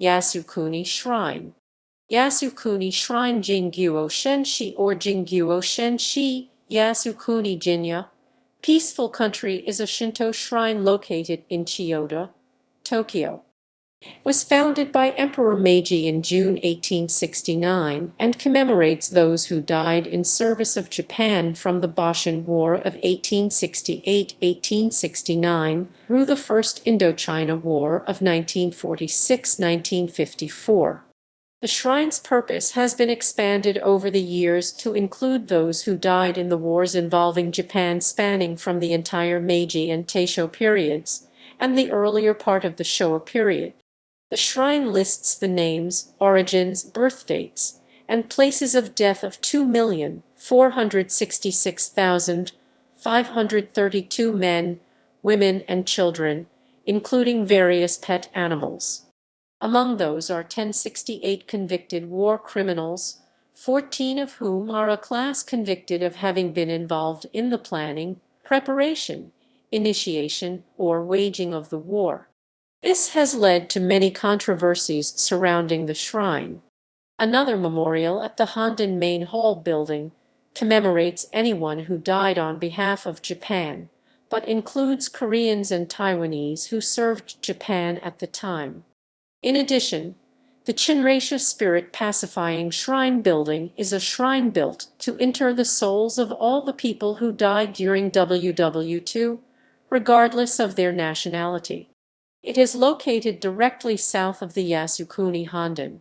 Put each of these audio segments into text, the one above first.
Yasukuni Shrine. Yasukuni Shrine Jinguo Shenshi or Jinguo Shenshi, Yasukuni Jinja, Peaceful Country is a Shinto shrine located in Chiyoda, Tokyo. Was founded by Emperor Meiji in June 1869 and commemorates those who died in service of Japan from the Boshin War of 1868–1869 through the First Indochina War of 1946–1954. The shrine's purpose has been expanded over the years to include those who died in the wars involving Japan spanning from the entire Meiji and Taishō periods and the earlier part of the Shōwa period. The shrine lists the names, origins, birth dates, and places of death of 2,466,532 men, women, and children, including various pet animals. Among those are 1068 convicted war criminals, 14 of whom are a class convicted of having been involved in the planning, preparation, initiation, or waging of the war. This has led to many controversies surrounding the shrine. Another memorial at the Honden Main Hall building commemorates anyone who died on behalf of Japan, but includes Koreans and Taiwanese who served Japan at the time. In addition, the Chinreisha Spirit Pacifying Shrine building is a shrine built to inter the souls of all the people who died during WWII, regardless of their nationality. It is located directly south of the Yasukuni Honden.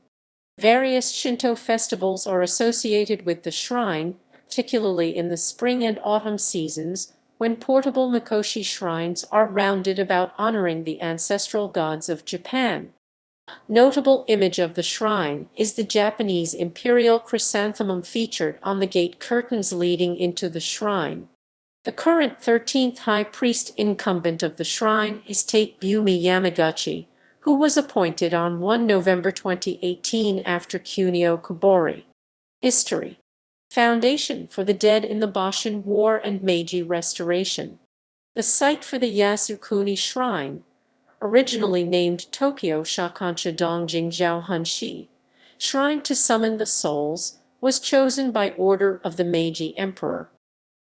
Various Shinto festivals are associated with the shrine, particularly in the spring and autumn seasons, when portable mikoshi shrines are rounded about honoring the ancestral gods of Japan. Notable image of the shrine is the Japanese imperial chrysanthemum featured on the gate curtains leading into the shrine. The current 13th High Priest incumbent of the shrine is Taibumi Yamaguchi, who was appointed on 1 November 2018 after Kunio Kobori. History. Foundation for the dead in the Boshin War and Meiji Restoration. The site for the Yasukuni Shrine, originally named Tokyo Shakansha Dongjingjiao Hunshi, Shrine to Summon the Souls, was chosen by order of the Meiji Emperor.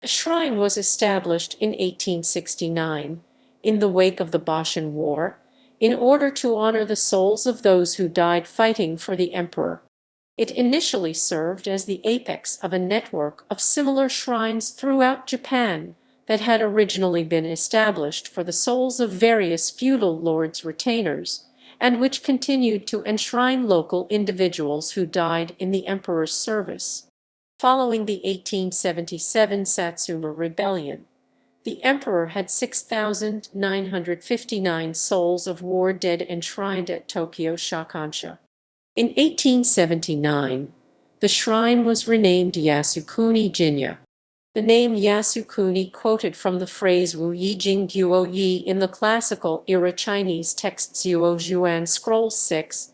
The shrine was established in 1869, in the wake of the Boshin War, in order to honor the souls of those who died fighting for the emperor. It initially served as the apex of a network of similar shrines throughout Japan that had originally been established for the souls of various feudal lords' retainers, and which continued to enshrine local individuals who died in the emperor's service. Following the 1877 Satsuma Rebellion, the emperor had 6,959 souls of war dead enshrined at Tokyo Shakansha. In 1879, the shrine was renamed Yasukuni Jinja. The name Yasukuni quoted from the phrase Wu Yi Jing Guo Yi in the classical era Chinese text Zuo Zhuan Scroll 6,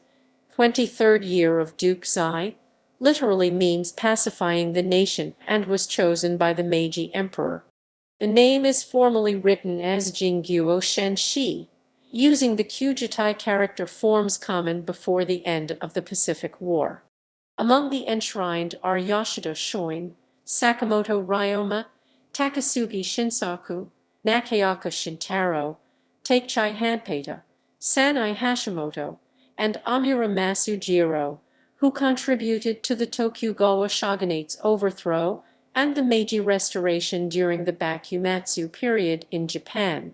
23rd year of Duke Zai, literally means pacifying the nation and was chosen by the Meiji Emperor. The name is formally written as Jinguo Shenshi, using the Kujitai character forms common before the end of the Pacific War. Among the enshrined are Yoshida Shoin, Sakamoto Ryoma, Takasugi Shinsaku, Nakayaka Shintaro, Takechai Hanpeta, Sanai Hashimoto, and Amira Masujiro, who contributed to the Tokugawa shogunate's overthrow and the Meiji Restoration during the Bakumatsu period in Japan.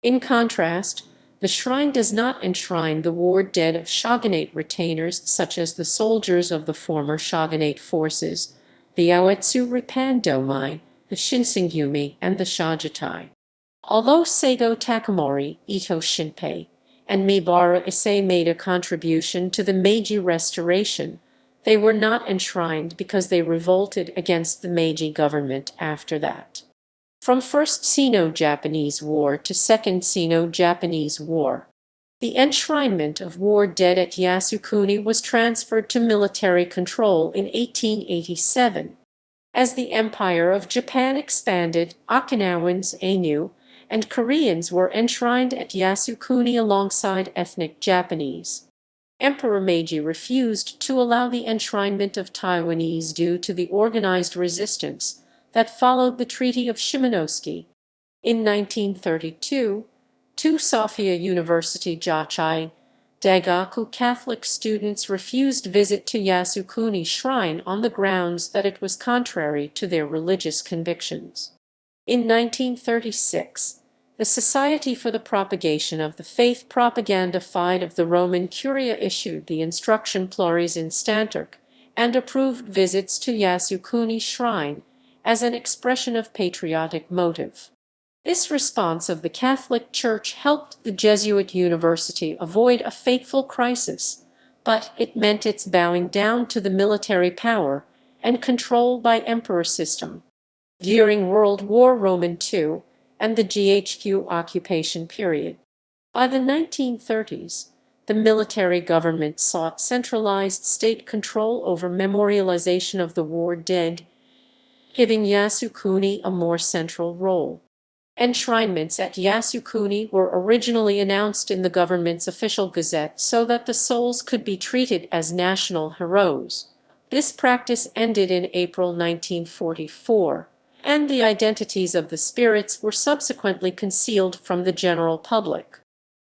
In contrast, the shrine does not enshrine the war dead of shogunate retainers such as the soldiers of the former shogunate forces, the Aoetsu Ripan Domai, the Shinsengumi, and the Shajitai. Although Seigo Takamori, Ito Shinpei, and Mibara Issei made a contribution to the Meiji Restoration, they were not enshrined because they revolted against the Meiji government after that. From First Sino-Japanese War to Second Sino-Japanese War, the enshrinement of war dead at Yasukuni was transferred to military control in 1887. As the Empire of Japan expanded, Okinawans, Ainu, and Koreans were enshrined at Yasukuni alongside ethnic Japanese. Emperor Meiji refused to allow the enshrinement of Taiwanese due to the organized resistance that followed the Treaty of Shimonoseki. In 1932, two Sofia University Jachai Daigaku Catholic students refused visit to Yasukuni Shrine on the grounds that it was contrary to their religious convictions. In 1936, the Society for the Propagation of the Faith Propaganda Fide of the Roman Curia issued the Instruction Plures Instanterque and approved visits to Yasukuni Shrine as an expression of patriotic motive. This response of the Catholic Church helped the Jesuit university avoid a fateful crisis, but it meant its bowing down to the military power and control by emperor system. During World War II and the GHQ occupation period. By the 1930s, the military government sought centralized state control over memorialization of the war dead, giving Yasukuni a more central role. Enshrinements at Yasukuni were originally announced in the government's official gazette so that the souls could be treated as national heroes. This practice ended in April 1944. And the identities of the spirits were subsequently concealed from the general public.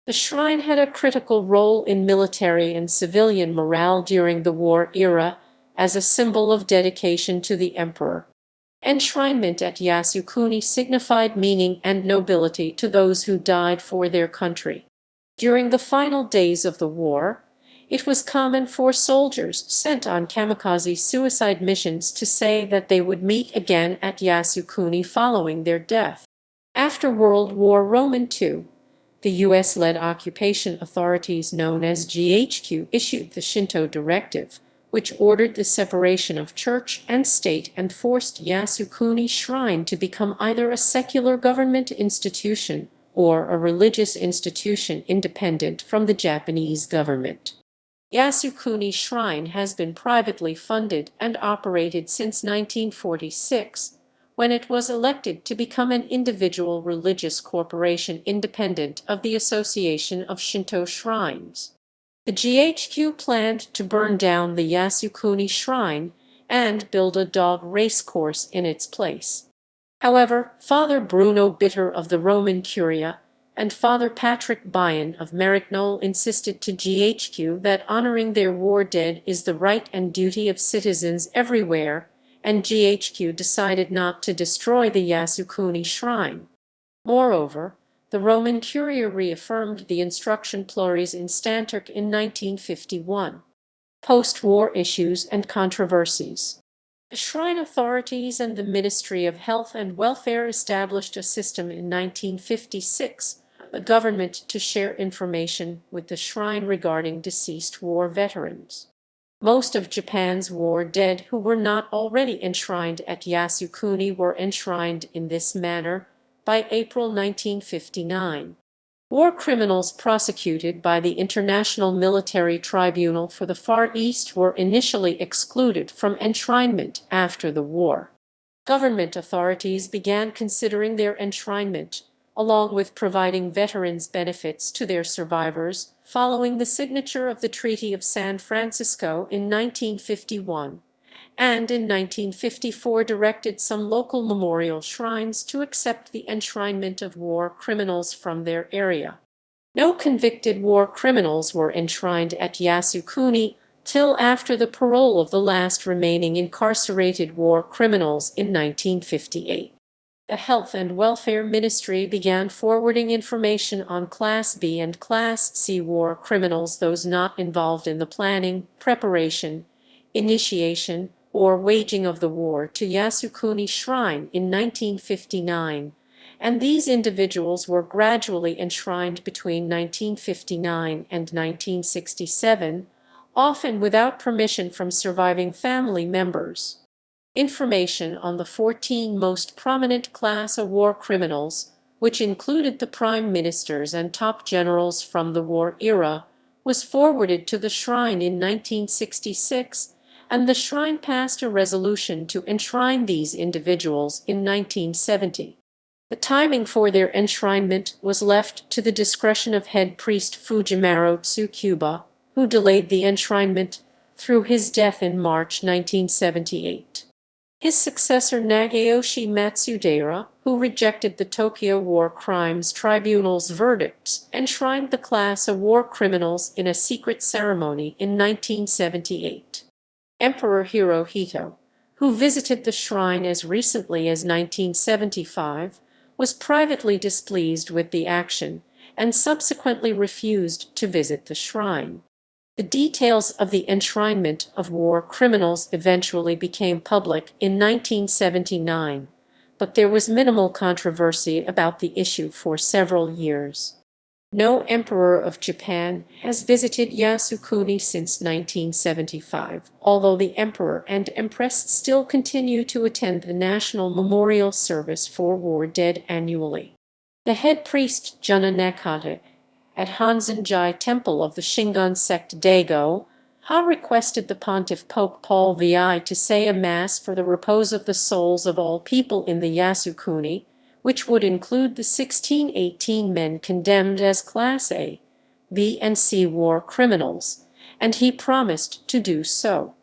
The shrine had a critical role in military and civilian morale during the war era as a symbol of dedication to the emperor. Enshrinement at Yasukuni signified meaning and nobility to those who died for their country. During the final days of the war, it was common for soldiers sent on kamikaze suicide missions to say that they would meet again at Yasukuni following their death. After World War II, the U.S.-led occupation authorities known as GHQ issued the Shinto Directive, which ordered the separation of church and state and forced Yasukuni Shrine to become either a secular government institution or a religious institution independent from the Japanese government. Yasukuni Shrine has been privately funded and operated since 1946, when it was elected to become an individual religious corporation independent of the Association of Shinto Shrines. The GHQ planned to burn down the Yasukuni Shrine and build a dog racecourse in its place. However, Father Bruno Bitter of the Roman Curia and Father Patrick Byon of Maryknoll insisted to GHQ that honoring their war dead is the right and duty of citizens everywhere, and GHQ decided not to destroy the Yasukuni Shrine. Moreover, the Roman Curia reaffirmed the Instruction Plures Instanterque in 1951. Post-war issues and controversies. The shrine authorities and the Ministry of Health and Welfare established a system in 1956, the government to share information with the shrine regarding deceased war veterans. Most of Japan's war dead who were not already enshrined at Yasukuni were enshrined in this manner by April 1959. War criminals prosecuted by the International Military Tribunal for the Far East were initially excluded from enshrinement after the war. Government authorities began considering their enshrinement, along with providing veterans benefits to their survivors, following the signature of the Treaty of San Francisco in 1951, and in 1954 directed some local memorial shrines to accept the enshrinement of war criminals from their area. No convicted war criminals were enshrined at Yasukuni till after the parole of the last remaining incarcerated war criminals in 1958. The Health and Welfare Ministry began forwarding information on Class B and Class C war criminals, those not involved in the planning, preparation, initiation, or waging of the war, to Yasukuni Shrine in 1959, and these individuals were gradually enshrined between 1959 and 1967, often without permission from surviving family members. Information on the 14 most prominent class of war criminals, which included the prime ministers and top generals from the war era, was forwarded to the shrine in 1966, and the shrine passed a resolution to enshrine these individuals in 1970. The timing for their enshrinement was left to the discretion of head priest Fujimaro Tsukuba, who delayed the enshrinement through his death in March 1978. His successor Nagayoshi Matsudaira, who rejected the Tokyo War Crimes Tribunal's verdicts, enshrined the class of war criminals in a secret ceremony in 1978. Emperor Hirohito, who visited the shrine as recently as 1975, was privately displeased with the action and subsequently refused to visit the shrine. The details of the enshrinement of war criminals eventually became public in 1979, but there was minimal controversy about the issue for several years. No emperor of Japan has visited Yasukuni since 1975, although the emperor and empress still continue to attend the national memorial service for war dead annually. The head priest Junna Nakata at Hanzenjai Temple of the Shingon sect Dago, Ha requested the pontiff Pope Paul VI to say a mass for the repose of the souls of all people in the Yasukuni, which would include the 1618 men condemned as Class A, B, and C war criminals, and he promised to do so.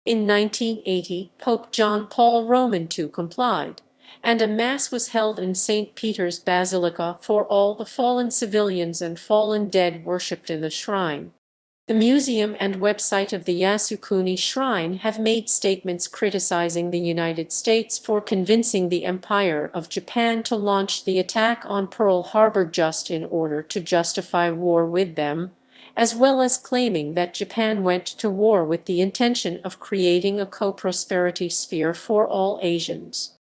In 1980, Pope John Paul Roman II complied, and a mass was held in St. Peter's Basilica for all the fallen civilians and fallen dead worshipped in the shrine. The museum and website of the Yasukuni Shrine have made statements criticizing the United States for convincing the Empire of Japan to launch the attack on Pearl Harbor just in order to justify war with them, as well as claiming that Japan went to war with the intention of creating a co-prosperity sphere for all Asians.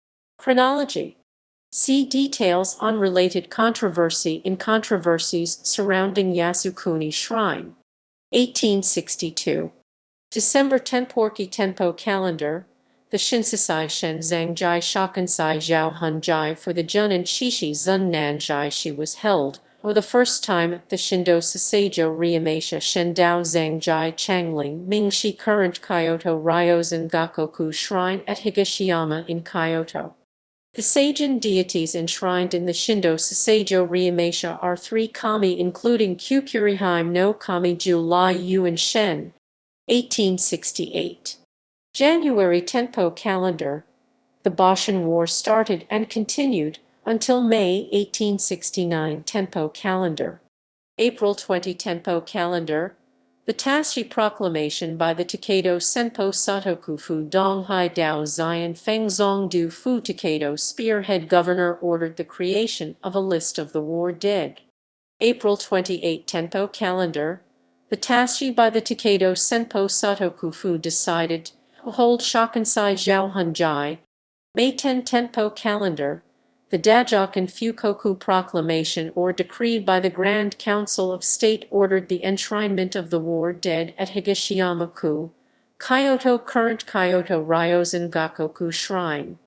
Chronology. See details on related controversy in controversies surrounding Yasukuni Shrine. 1862. December Tenporki Tenpo Calendar. The Shinsasai Shenzangjai Shakunsai Zhao Hunjai for the Jun and Shishi Zun Nanjai was held, for the first time at the Shindo Saseijo Ryameisha Shendao Zangjai Changling Mingshi Current Kyoto Ryozen Gakoku Shrine at Higashiyama in Kyoto. The Seijin deities enshrined in the Shindo Saseijo Ryameisha are three kami including Kyukurihime no Kami July Yuan Shen. 1868. January Tenpo Calendar. The Boshin War started and continued until May 1869 Tenpo Calendar. April 20 Tenpo Calendar. The Tashi Proclamation by the Takeda Senpo Satokufu Donghai Dao Zion Fengzongdu Fu Takeda spearhead governor ordered the creation of a list of the war dead. April 28 Tenpo Calendar. The Tashi by the Takeda Senpo Satokufu decided to hold Shakunsai Zhaohunjai. May 10 Tenpo Calendar. The Dajokan Fukoku Proclamation or decree by the Grand Council of State ordered the enshrinement of the war dead at Higashiyama-ku, Kyoto current Kyoto Ryozen Gakoku Shrine.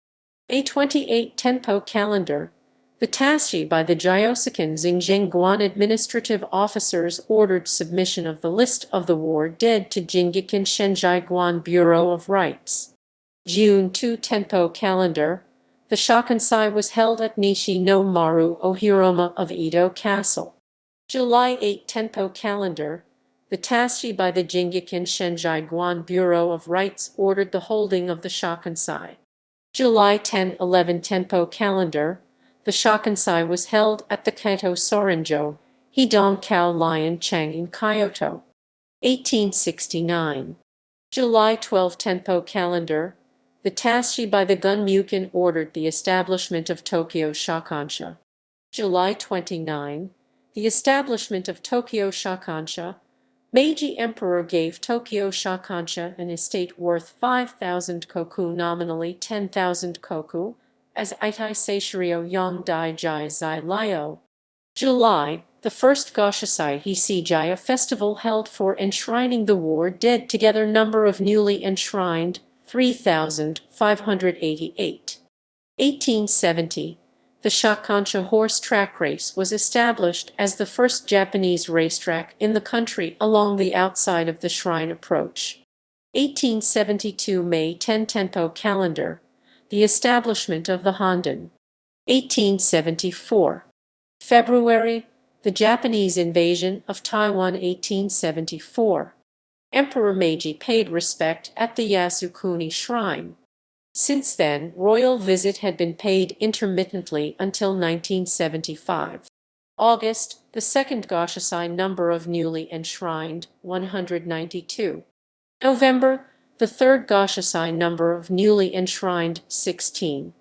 May 28 Tenpo Calendar. The Tashi by the Jyosukan Xinjiang administrative officers ordered submission of the list of the war dead to Jinggakan Shenjai Bureau of Rights. June 2 Tenpo Calendar. The Shakunsai was held at Nishi no Maru Ohiroma of Edo Castle. July 8 Tenpo Calendar. The Tashi by the Jinggakan Shenjai Bureau of Rights ordered the holding of the Shakunsai. July 10-11 Tenpo Calendar. The Shakunsai was held at the Kaito Sorenjo, Hidonkao Lion Chang in Kyoto. 1869. July 12 Tenpo Calendar. The Tashi by the Gunmukin ordered the establishment of Tokyo Shakunsha. July 29. The establishment of Tokyo Shakunsha. Meiji Emperor gave Tokyo Shakunsha an estate worth 5,000 koku, nominally 10,000 koku, as Itai Seishirio Yongdai Jai Zai Lyo. July. The first Goshasai Hisijaya festival held for enshrining the war dead, together number of newly enshrined 3,588. 1870. The Shakunsha horse track race was established as the first Japanese racetrack in the country along the outside of the shrine approach. 1872 May 10 Tenpo Calendar. The establishment of the Honden. 1874. February. the Japanese invasion of Taiwan 1874. Emperor Meiji paid respect at the Yasukuni Shrine. Since then, royal visit had been paid intermittently until 1975. August, the second Goshasai number of newly enshrined, 192. November, the third Goshasai number of newly enshrined, 16.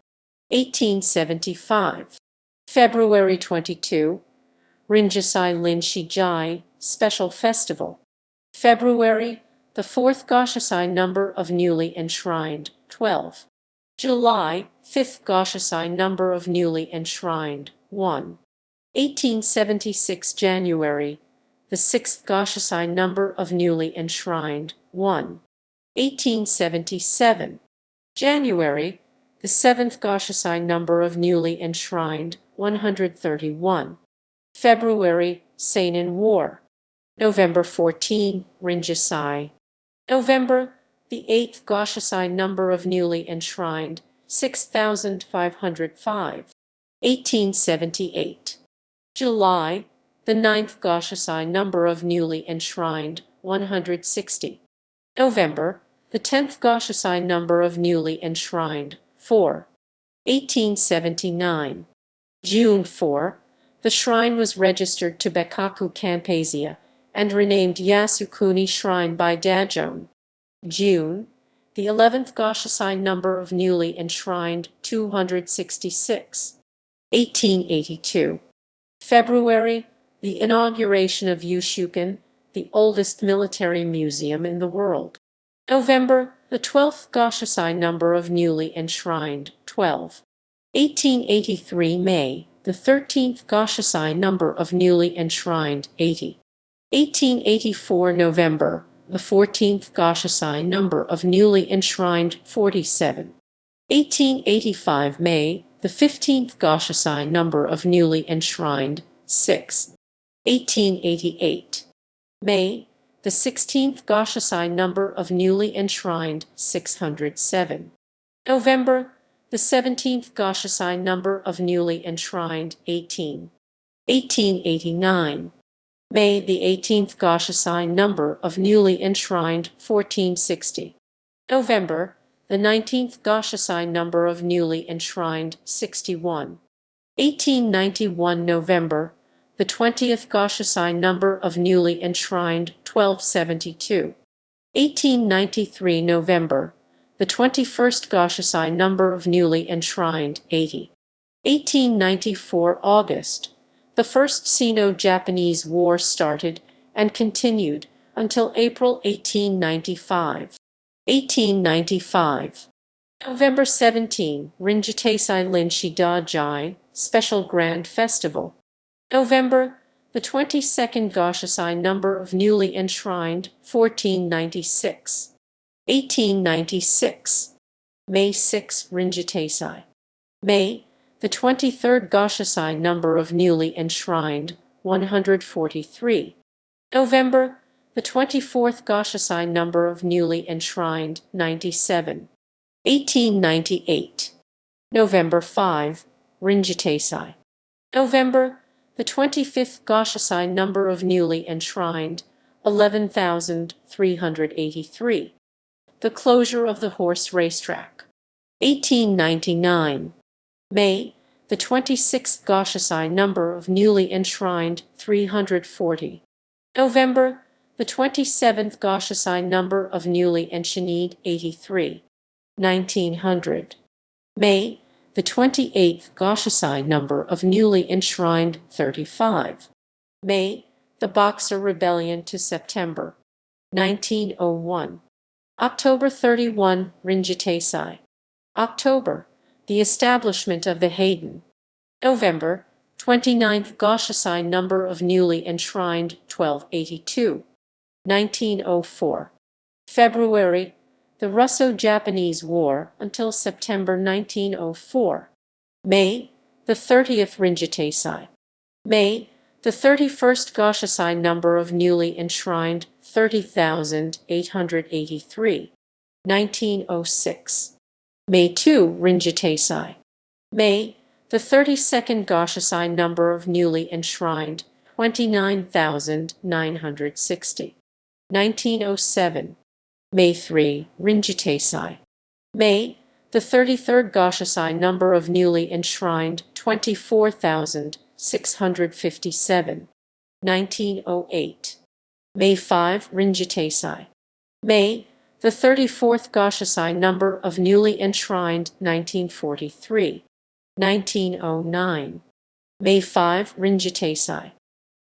1875. February 22, Rinjasai Linshijai, Special Festival. February, the fourth Goshasai number of newly enshrined, 12. July, fifth Goshasai number of newly enshrined, 1. 1876 January, the sixth Goshasai number of newly enshrined, 1. 1877. January, the seventh Goshasai number of newly enshrined, 131. February, Seinen War. November 14, Rinjasai. November, the eighth Goshasai number of newly enshrined, 6505. 1878. July, the ninth Goshasai number of newly enshrined, 160. November, the 10th Goshasai number of newly enshrined, 4. 1879. June 4, the shrine was registered to Bekaku Kamikaze and renamed Yasukuni Shrine by Dajon. June, the 11th Goshasai number of newly enshrined, 266. 1882. February, the inauguration of Yasukuni, the oldest military museum in the world. November, the 12th Goshasai number of newly enshrined, 12. 1883 May, the 13th Goshasai number of newly enshrined, 80. 1884 November, the 14th Goshasai number of newly enshrined, 47. 1885 May, the 15th Goshasai number of newly enshrined, 6. 1888. May, the 16th Goshasai number of newly enshrined, 607. November, the 17th Goshasai number of newly enshrined, 18. 1889. May, the 18th Goshasai number of newly enshrined, 1460. November, the 19th Goshasai number of newly enshrined, 61. 1891 November, the 20th Goshasai number of newly enshrined, 1272. 1893 November, the 21st Goshasai number of newly enshrined, 80. 1894 August, the First Sino-Japanese War started and continued until April 1895. 1895. November 17, Rinjitaisai Linshidajai, Special Grand Festival. November, the 22nd Goshasai number of newly enshrined, 1496. 1896. May 6, Rinjitaisai. May, the 23rd Goshasai number of newly enshrined, 143. November, the 24th Goshasai number of newly enshrined, 97. 1898. November 5, Rinjitaisai. November, the 25th Goshasai number of newly enshrined, 11,383. The closure of the horse racetrack. 1899. May, the 26th Goshasai number of newly enshrined, 340. November, the 27th Goshasai number of newly enshrined, 83. 1900. May, the 28th Goshasai number of newly enshrined, 35. May, the Boxer Rebellion to September. 1901. October 31, Rinjitaisai. October, the establishment of the Hayden. November, 29th Goshasai number of newly enshrined, 1282. 1904. February, the Russo-Japanese War until September 1904. May, the 30th Rinjitaisai. May, the 31st Goshasai number of newly enshrined, 30,883. 1906. May 2, Rinjitaisai. May, the 32nd Goshasai number of newly enshrined, 29,960. 1907. May 3, Rinjiteisai. May, the 33rd Goshasai number of newly enshrined, 24,657. 1908. May 5, Rinjiteisai. May, the 34th Goshasai number of newly enshrined, 1943. 1909. May 5, Rinjiteisai.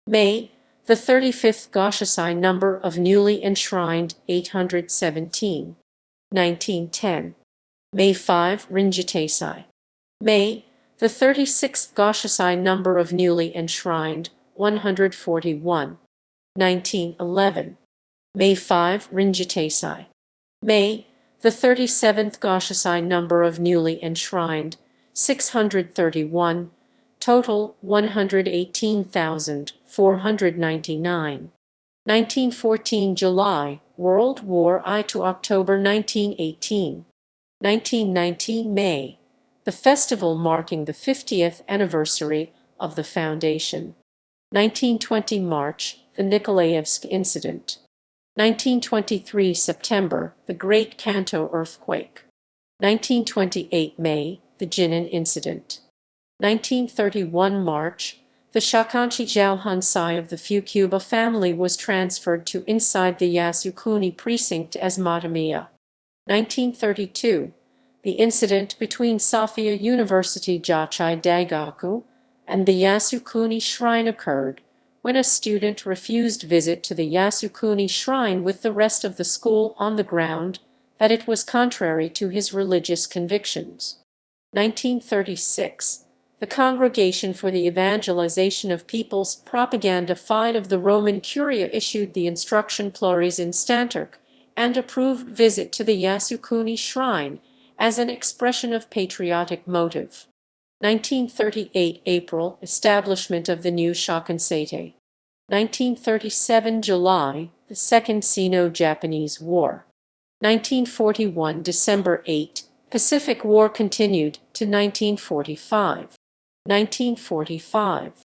May, the 35th Goshasai number of newly enshrined, 817. 1910. May 5, Rinjiteisai. May, the 36th Goshasai number of newly enshrined, 141. 1911. May 5, Rinjiteisai. May, the 37th Goshasai number of newly enshrined, 631. Total 118,499. 1914 July, World War I to October 1918. 1919 May, the festival marking the 50th anniversary of the foundation. 1920 March, the Nikolaevsk incident. 1923 September, the Great Kanto earthquake. 1928 May, the Jinan incident. 1931 March, the Shakanshi Hansai of the Fukuba family was transferred to inside the Yasukuni precinct as Matamiya. 1932, the incident between Sophia University Jachai Daigaku and the Yasukuni Shrine occurred when a student refused visit to the Yasukuni Shrine with the rest of the school on the ground that it was contrary to his religious convictions. 1936, the Congregation for the Evangelization of Peoples Propaganda Fide of the Roman Curia issued the Instruction Plures Instanterque and approved visit to the Yasukuni Shrine as an expression of patriotic motive. 1938 April, establishment of the new Shokansete. 1937 July, the Second Sino-Japanese War. 1941 December 8, Pacific War continued to 1945. 1945.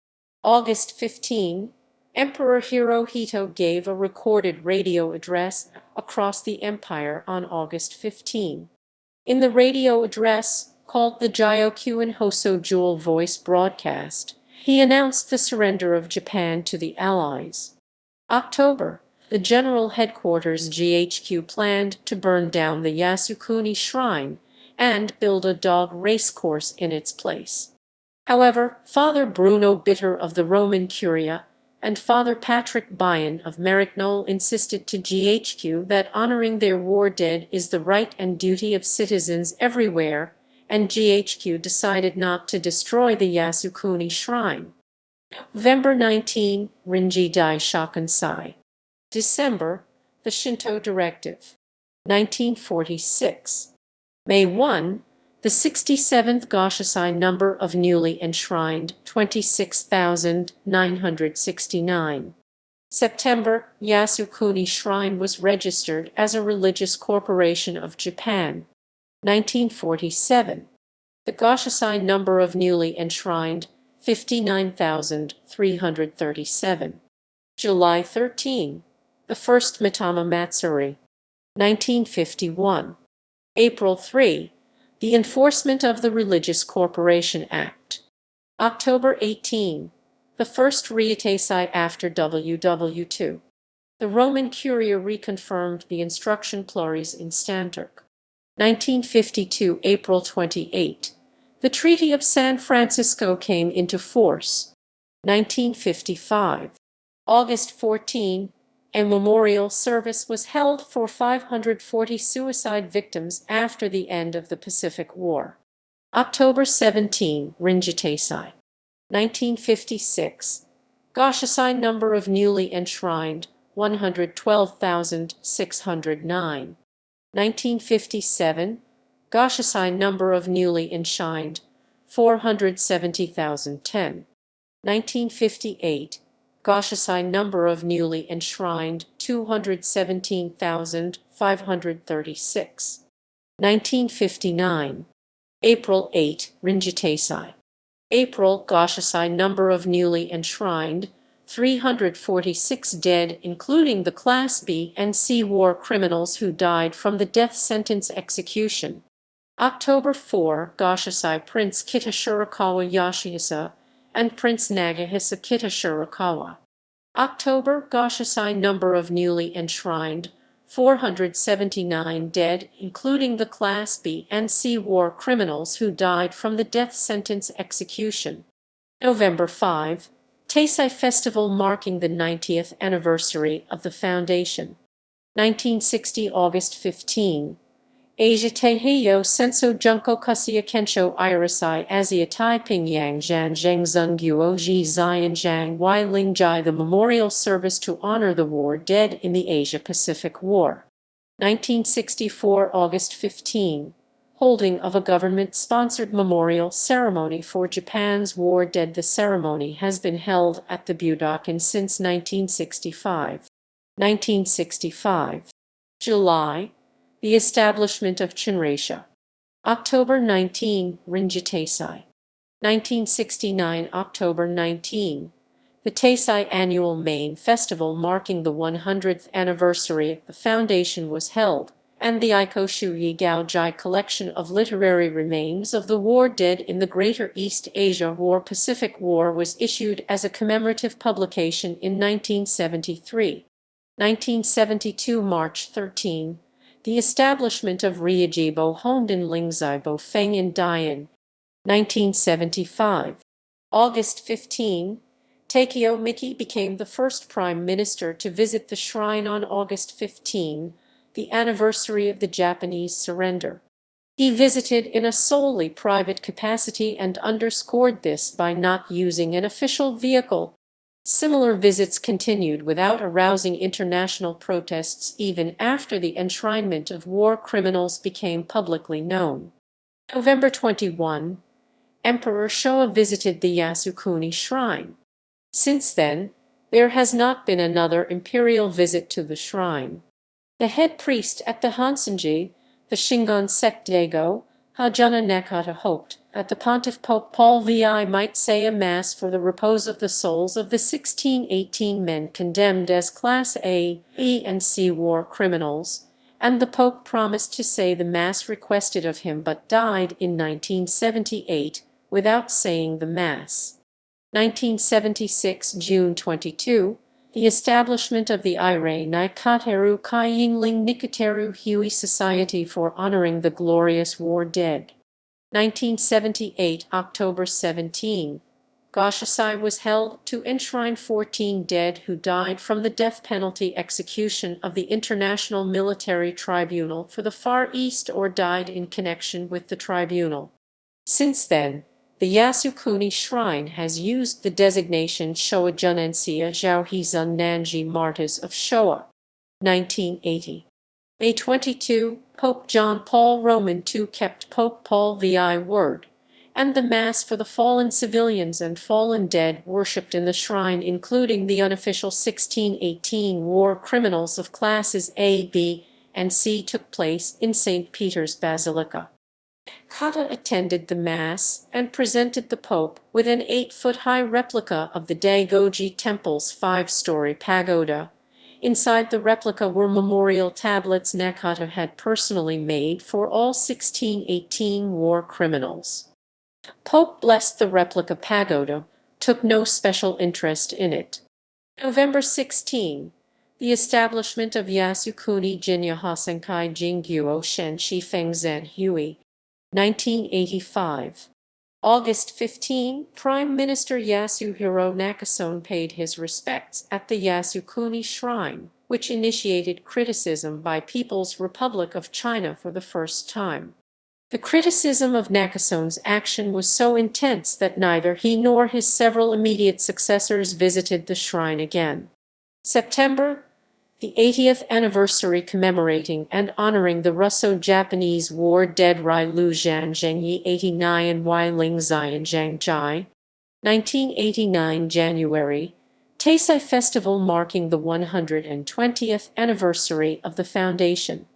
August 15, Emperor Hirohito gave a recorded radio address across the empire on August 15. In the radio address, called the Jyokyuin Hoso Jewel Voice Broadcast, he announced the surrender of Japan to the Allies. October, the General Headquarters GHQ planned to burn down the Yasukuni Shrine and build a dog racecourse in its place. However, Father Bruno Bitter of the Roman Curia and Father Patrick Byon of Maryknoll insisted to GHQ that honoring their war dead is the right and duty of citizens everywhere, and GHQ decided not to destroy the Yasukuni Shrine. November 19, Rinji Dai Shokansai. December, the Shinto Directive. 1946. May 1, the 67th Goshasai number of newly enshrined, 26,969. September, Yasukuni Shrine was registered as a religious corporation of Japan. 1947. The Goshasai number of newly enshrined, 59,337. July 13. The first Mitama Matsuri. 1951. April 3. The enforcement of the Religious Corporation Act. October 18. The first Ryuteisai after WWII. The Roman Curia reconfirmed the Instruction Plures Instanterque. 1952 April 28. The Treaty of San Francisco came into force. 1955. August 14. A memorial service was held for 540 suicide victims after the end of the Pacific War. October 17, Rinjiteisai. 1956. Goshasai number of newly enshrined, 112,609. 1957. Goshasai number of newly enshrined, 470,010. 1958. Goshasai number of newly enshrined, 217,536. 1959. April 8, Rinjiteisai. April, Goshasai number of newly enshrined, 346 dead, including the Class B and C war criminals who died from the death sentence execution. October 4, Goshasai Prince Kita Shirakawa Yoshihisa and Prince Nagahisa Kita Shirakawa. October, Goshasai number of newly enshrined, 479 dead, including the Class B and C war criminals who died from the death sentence execution. November 5, Taisai Festival marking the 90th anniversary of the foundation. 1960 August 15. Asia Teiheyo Senso Junko Kusuya Kensho Irasai Asia Taiping Yang Zhan Zheng Zhengguo Ji Zion Zhang Wai Lingjai, the memorial service to honor the war dead in the Asia-Pacific War. 1964 August 15. Holding of a government-sponsored memorial ceremony for Japan's war dead. The ceremony has been held at the Budokan since 1965. 1965. July. The establishment of Chinreisha. October 19, Rinja Taisai. 1969 October 19. The Taisai annual main festival marking the 100th anniversary of the foundation was held, and the Ikoshu Gaojai collection of literary remains of the war dead in the Greater East Asia War-Pacific War was issued as a commemorative publication in 1973. 1972 March 13. The establishment of Ryujibo Honden Lingzaibo Feng in Dian. 1975. August 15. Takeo Miki became the first prime minister to visit the shrine on August 15, the anniversary of the Japanese surrender. He visited in a solely private capacity and underscored this by not using an official vehicle. Similar visits continued without arousing international protests even after the enshrinement of war criminals became publicly known. November 21. Emperor Shōwa visited the Yasukuni Shrine. Since then, there has not been another imperial visit to the shrine. The head priest at the Hansenji, the Shingon sect Dago, Hajuna Nakata, hoped that the Pontiff Pope Paul VI might say a mass for the repose of the souls of the 1618 men condemned as Class A, B, and C war criminals, and the Pope promised to say the mass requested of him but died in 1978 without saying the mass. 1976 June 22. The establishment of the Irei Naikateru Kaiyingling Nikateru Hui Society for honoring the glorious war dead. 1978 October 17. Goshasai was held to enshrine 14 dead who died from the death penalty execution of the International Military Tribunal for the Far East or died in connection with the tribunal. Since then, the Yasukuni Shrine has used the designation Shōwa Junensia Zhaohizun Nanji Martyrs of Shōwa. 1980. May 22, Pope John Paul Roman II kept Pope Paul VI word, and the Mass for the fallen civilians and fallen dead worshipped in the shrine, including the unofficial 1618 war criminals of classes A, B, and C, took place in St. Peter's Basilica. Kata attended the Mass and presented the Pope with an 8-foot-high replica of the Daigoji Temple's 5-story pagoda. Inside the replica were memorial tablets Nakata had personally made for all 1618 war criminals. Pope blessed the replica pagoda, took no special interest in it. November 16. The establishment of Yasukuni Jinja Hosenkai Jingguo Shen Shifeng Zen Hui. 1985. August 15, Prime Minister Yasuhiro Nakasone paid his respects at the Yasukuni Shrine, which initiated criticism by People's Republic of China for the first time. The criticism of Nakasone's action was so intense that neither he nor his several immediate successors visited the shrine again. September, the 80th anniversary commemorating and honoring the Russo-Japanese War dead Rai Lu Zhan Zhengyi 89 Wai Ling Zion Zhang Jai. 1989 January, Taisai Festival marking the 120th anniversary of the foundation.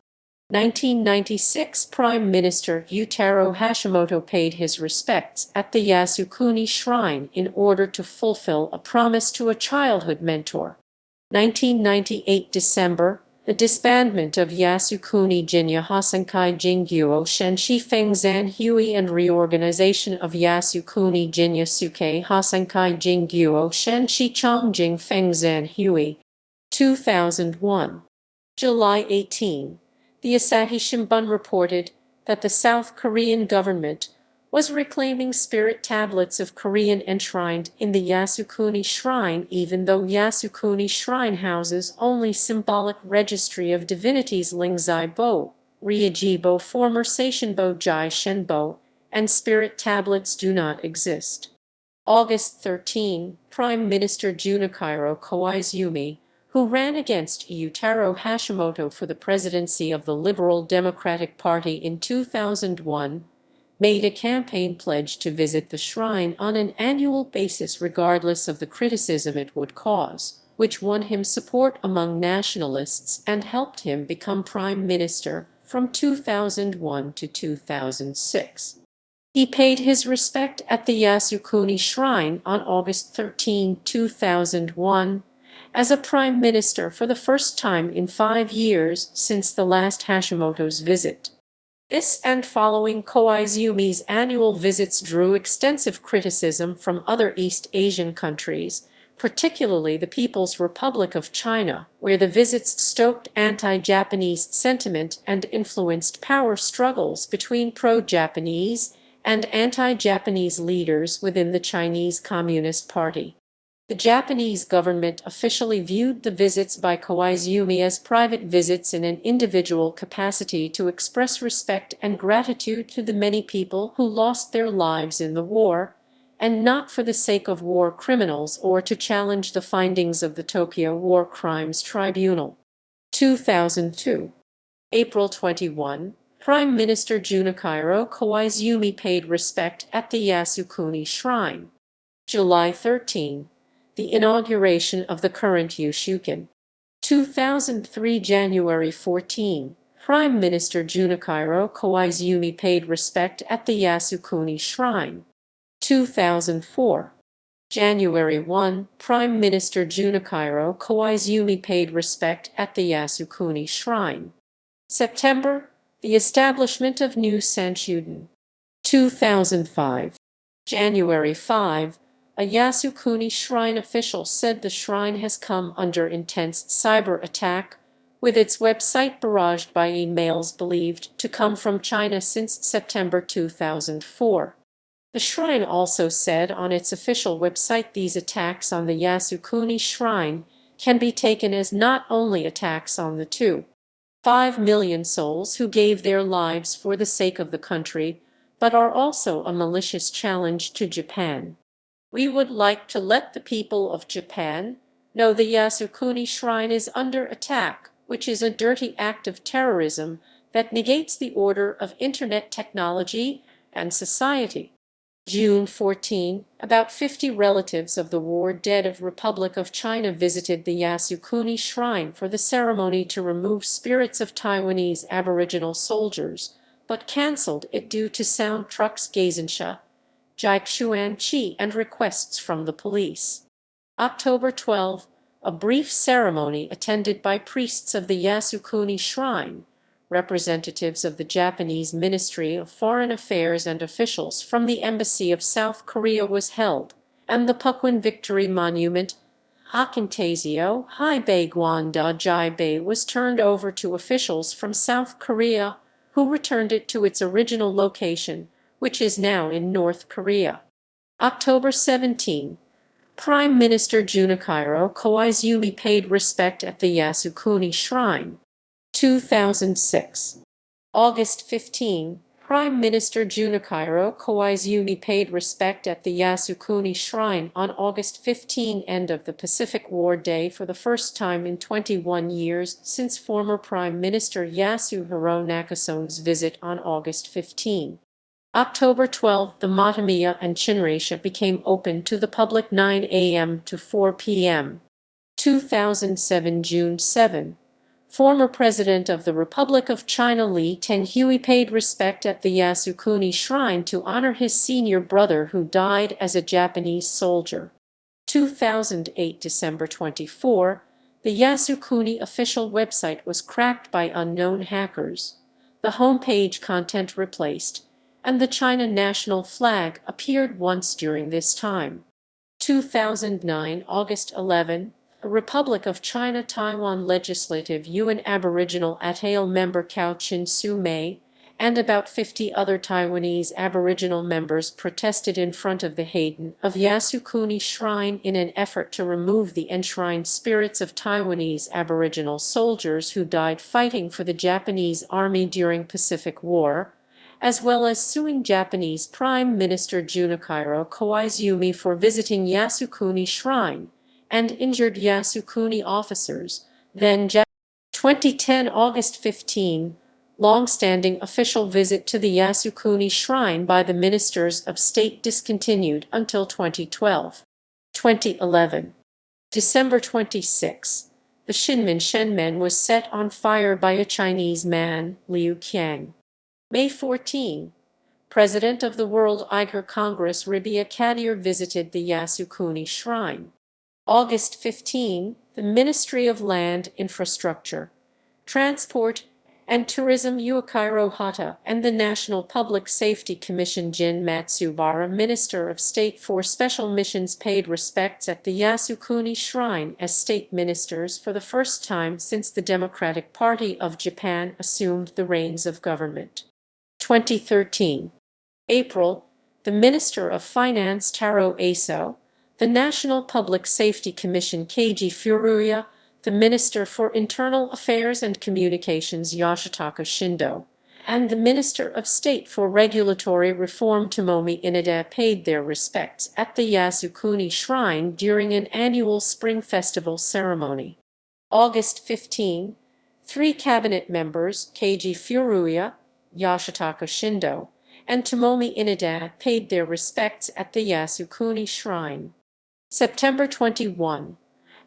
1996 Prime Minister Yutaro Hashimoto paid his respects at the Yasukuni Shrine in order to fulfill a promise to a childhood mentor. 1998 December, the disbandment of Yasukuni Jinja Hosenkai Jingguo Shenshi Fengzan Hui and reorganization of Yasukuni Jinja Suke Hosenkai Jingguo Shenshi Chongjing Fengzan Hui. 2001. July 18. The Asahi Shimbun reported that the South Korean government was reclaiming spirit tablets of Korean enshrined in the Yasukuni Shrine, even though Yasukuni Shrine houses only symbolic registry of divinities Lingzai-bo, Ryajibo, former Seishinbo Jai Shenbo, and spirit tablets do not exist. August 13, Prime Minister Junichiro Koizumi, who ran against Yutaro Hashimoto for the presidency of the Liberal Democratic Party in 2001, made a campaign pledge to visit the shrine on an annual basis regardless of the criticism it would cause, which won him support among nationalists and helped him become prime minister from 2001 to 2006. He paid his respect at the Yasukuni Shrine on August 13, 2001, as a prime minister for the first time in 5 years since the last Hashimoto's visit. This and following Koizumi's annual visits drew extensive criticism from other East Asian countries, particularly the People's Republic of China, where the visits stoked anti-Japanese sentiment and influenced power struggles between pro-Japanese and anti-Japanese leaders within the Chinese Communist Party. The Japanese government officially viewed the visits by Koizumi as private visits in an individual capacity to express respect and gratitude to the many people who lost their lives in the war, and not for the sake of war criminals or to challenge the findings of the Tokyo War Crimes Tribunal. 2002. April 21. Prime Minister Junichiro Koizumi paid respect at the Yasukuni Shrine. July 13. The inauguration of the current Yushuken. 2003 January 14. Prime Minister Junichiro Koizumi paid respect at the Yasukuni Shrine. 2004. January 1. Prime Minister Junichiro Koizumi paid respect at the Yasukuni Shrine. September. The establishment of new Sanshuden. 2005. January 5. A Yasukuni Shrine official said the shrine has come under intense cyber attack, with its website barraged by emails believed to come from China since September 2004. The shrine also said on its official website these attacks on the Yasukuni Shrine can be taken as not only attacks on the 2.5 million souls who gave their lives for the sake of the country, but are also a malicious challenge to Japan. We would like to let the people of Japan know the Yasukuni Shrine is under attack, which is a dirty act of terrorism that negates the order of Internet technology and society. June 14. About 50 relatives of the war dead of Republic of China visited the Yasukuni Shrine for the ceremony to remove spirits of Taiwanese Aboriginal soldiers, but cancelled it due to sound trucks Geisensha, Jiaxuan and requests from the police. October 12. A brief ceremony attended by priests of the Yasukuni Shrine, representatives of the Japanese Ministry of Foreign Affairs and officials from the Embassy of South Korea was held, and the Pukwin Victory Monument, Hakintazio Haibei Gwanda Jaibei, was turned over to officials from South Korea, who returned it to its original location, which is now in North Korea. October 17. Prime Minister Junichiro Koizumi paid respect at the Yasukuni Shrine. 2006. August 15. Prime Minister Junichiro Koizumi paid respect at the Yasukuni Shrine on August 15, end of the Pacific War Day, for the first time in 21 years since former Prime Minister Yasuhiro Nakasone's visit on August 15. October 12, the Matamiya and Chinreisha became open to the public 9 a.m. to 4 p.m. 2007 June 7. Former President of the Republic of China Li Tenghui paid respect at the Yasukuni Shrine to honor his senior brother who died as a Japanese soldier. 2008 December 24, the Yasukuni official website was cracked by unknown hackers. The homepage content replaced, and the China national flag appeared once during this time. 2009 August 11, the Republic of China Taiwan Legislative UN Aboriginal ATAIL member Cao Chin-su Mei and about 50 other Taiwanese Aboriginal members protested in front of the Hayden of Yasukuni Shrine in an effort to remove the enshrined spirits of Taiwanese Aboriginal soldiers who died fighting for the Japanese Army during Pacific War, as well as suing Japanese Prime Minister Junichiro Koizumi for visiting Yasukuni Shrine and injured Yasukuni officers. Then 2010 August 15, long-standing official visit to the Yasukuni Shrine by the Ministers of State discontinued until 2012. 2011. December 26, the Shinman Shenmen was set on fire by a Chinese man, Liu Qiang. May 14, President of the World Uyghur Congress Rabia Kadir visited the Yasukuni Shrine. August 15, the Ministry of Land, Infrastructure, Transport, and Tourism Yuichiro Hata and the National Public Safety Commission Jin Matsubara, Minister of State for Special Missions, paid respects at the Yasukuni Shrine as state ministers for the first time since the Democratic Party of Japan assumed the reins of government. 2013. April, the Minister of Finance Taro Aso, the National Public Safety Commission Keiji Furuya, the Minister for Internal Affairs and Communications Yoshitaka Shindo, and the Minister of State for Regulatory Reform Tomomi Inada paid their respects at the Yasukuni Shrine during an annual Spring Festival ceremony. August 15, 3 cabinet members, Keiji Furuya, Yoshitaka Shindo, and Tomomi Inada paid their respects at the Yasukuni Shrine. September 21.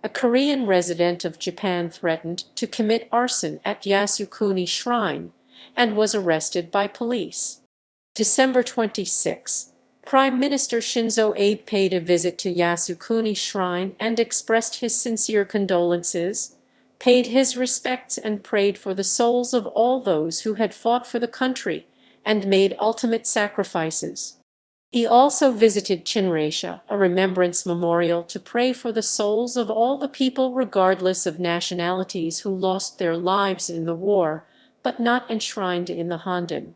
A Korean resident of Japan threatened to commit arson at Yasukuni Shrine and was arrested by police. December 26. Prime Minister Shinzo Abe paid a visit to Yasukuni Shrine and expressed his sincere condolences, paid his respects and prayed for the souls of all those who had fought for the country and made ultimate sacrifices. He also visited Chinreisha, a remembrance memorial, to pray for the souls of all the people regardless of nationalities who lost their lives in the war, but not enshrined in the Honden.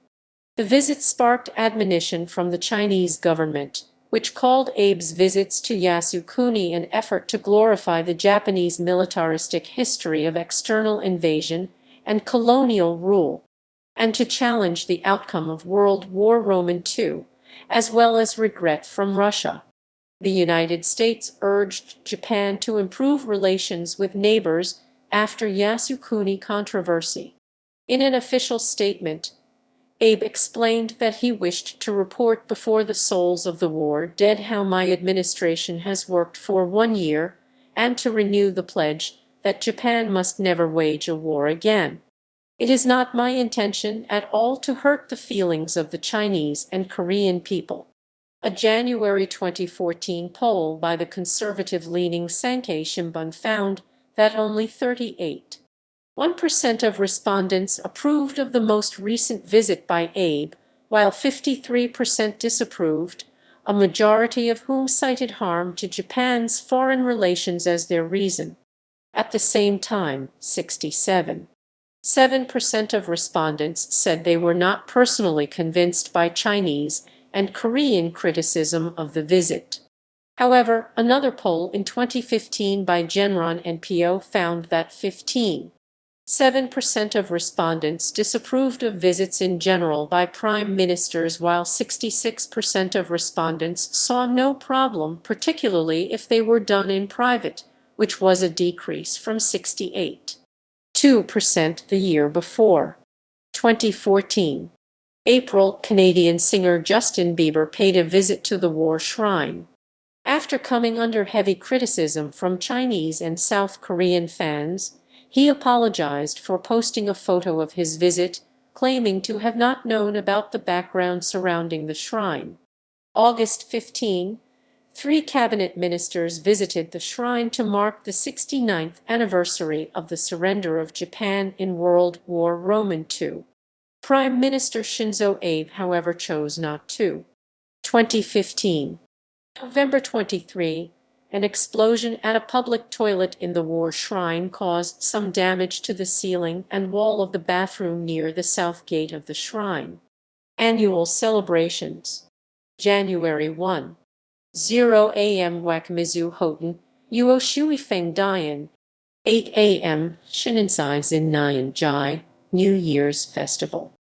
The visit sparked admonition from the Chinese government, which called Abe's visits to Yasukuni an effort to glorify the Japanese militaristic history of external invasion and colonial rule, and to challenge the outcome of World War II, as well as regret from Russia. The United States urged Japan to improve relations with neighbors after Yasukuni controversy. In an official statement, Abe explained that he wished to report before the souls of the war dead how my administration has worked for 1 year and to renew the pledge that Japan must never wage a war again. It is not my intention at all to hurt the feelings of the Chinese and Korean people. A January 2014 poll by the conservative-leaning Sankei Shimbun found that only 38% of respondents approved of the most recent visit by Abe, while 53% disapproved, a majority of whom cited harm to Japan's foreign relations as their reason. At the same time, 7% of respondents said they were not personally convinced by Chinese and Korean criticism of the visit. However, another poll in 2015 by Genron and Pio found that 15.7% of respondents disapproved of visits in general by prime ministers, while 66% of respondents saw no problem, particularly if they were done in private, which was a decrease from 68.2% the year before. 2014. April, Canadian singer Justin Bieber paid a visit to the War Shrine. After coming under heavy criticism from Chinese and South Korean fans, He apologized for posting a photo of his visit, claiming to have not known about the background surrounding the shrine. August 15, 3 cabinet ministers visited the shrine to mark the 69th anniversary of the surrender of Japan in World War II. Prime Minister Shinzo Abe, however, chose not to. 2015. November 23, an explosion at a public toilet in the war shrine caused some damage to the ceiling and wall of the bathroom near the south gate of the shrine. Annual celebrations. January 1. 0 a.m. Wakimizu Hoten, Uo Shui Feng Dian. 8 a.m. Shininsai Zin Nyan Jai, New Year's Festival.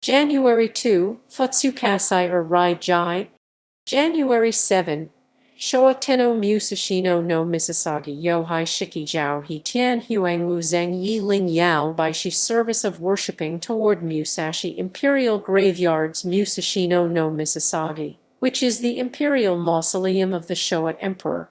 January 2, Futsukasai or Rai Jai. January 7, Shōwa Tenno Musashino no Misasagi Yohai Shiki Jiao He Tian Huang Wu Zheng Yi Ling Yao Baishi Service of Worshipping toward Musashi Imperial Graveyards Musashino no Misasagi, which is the imperial mausoleum of the Shōwa Emperor.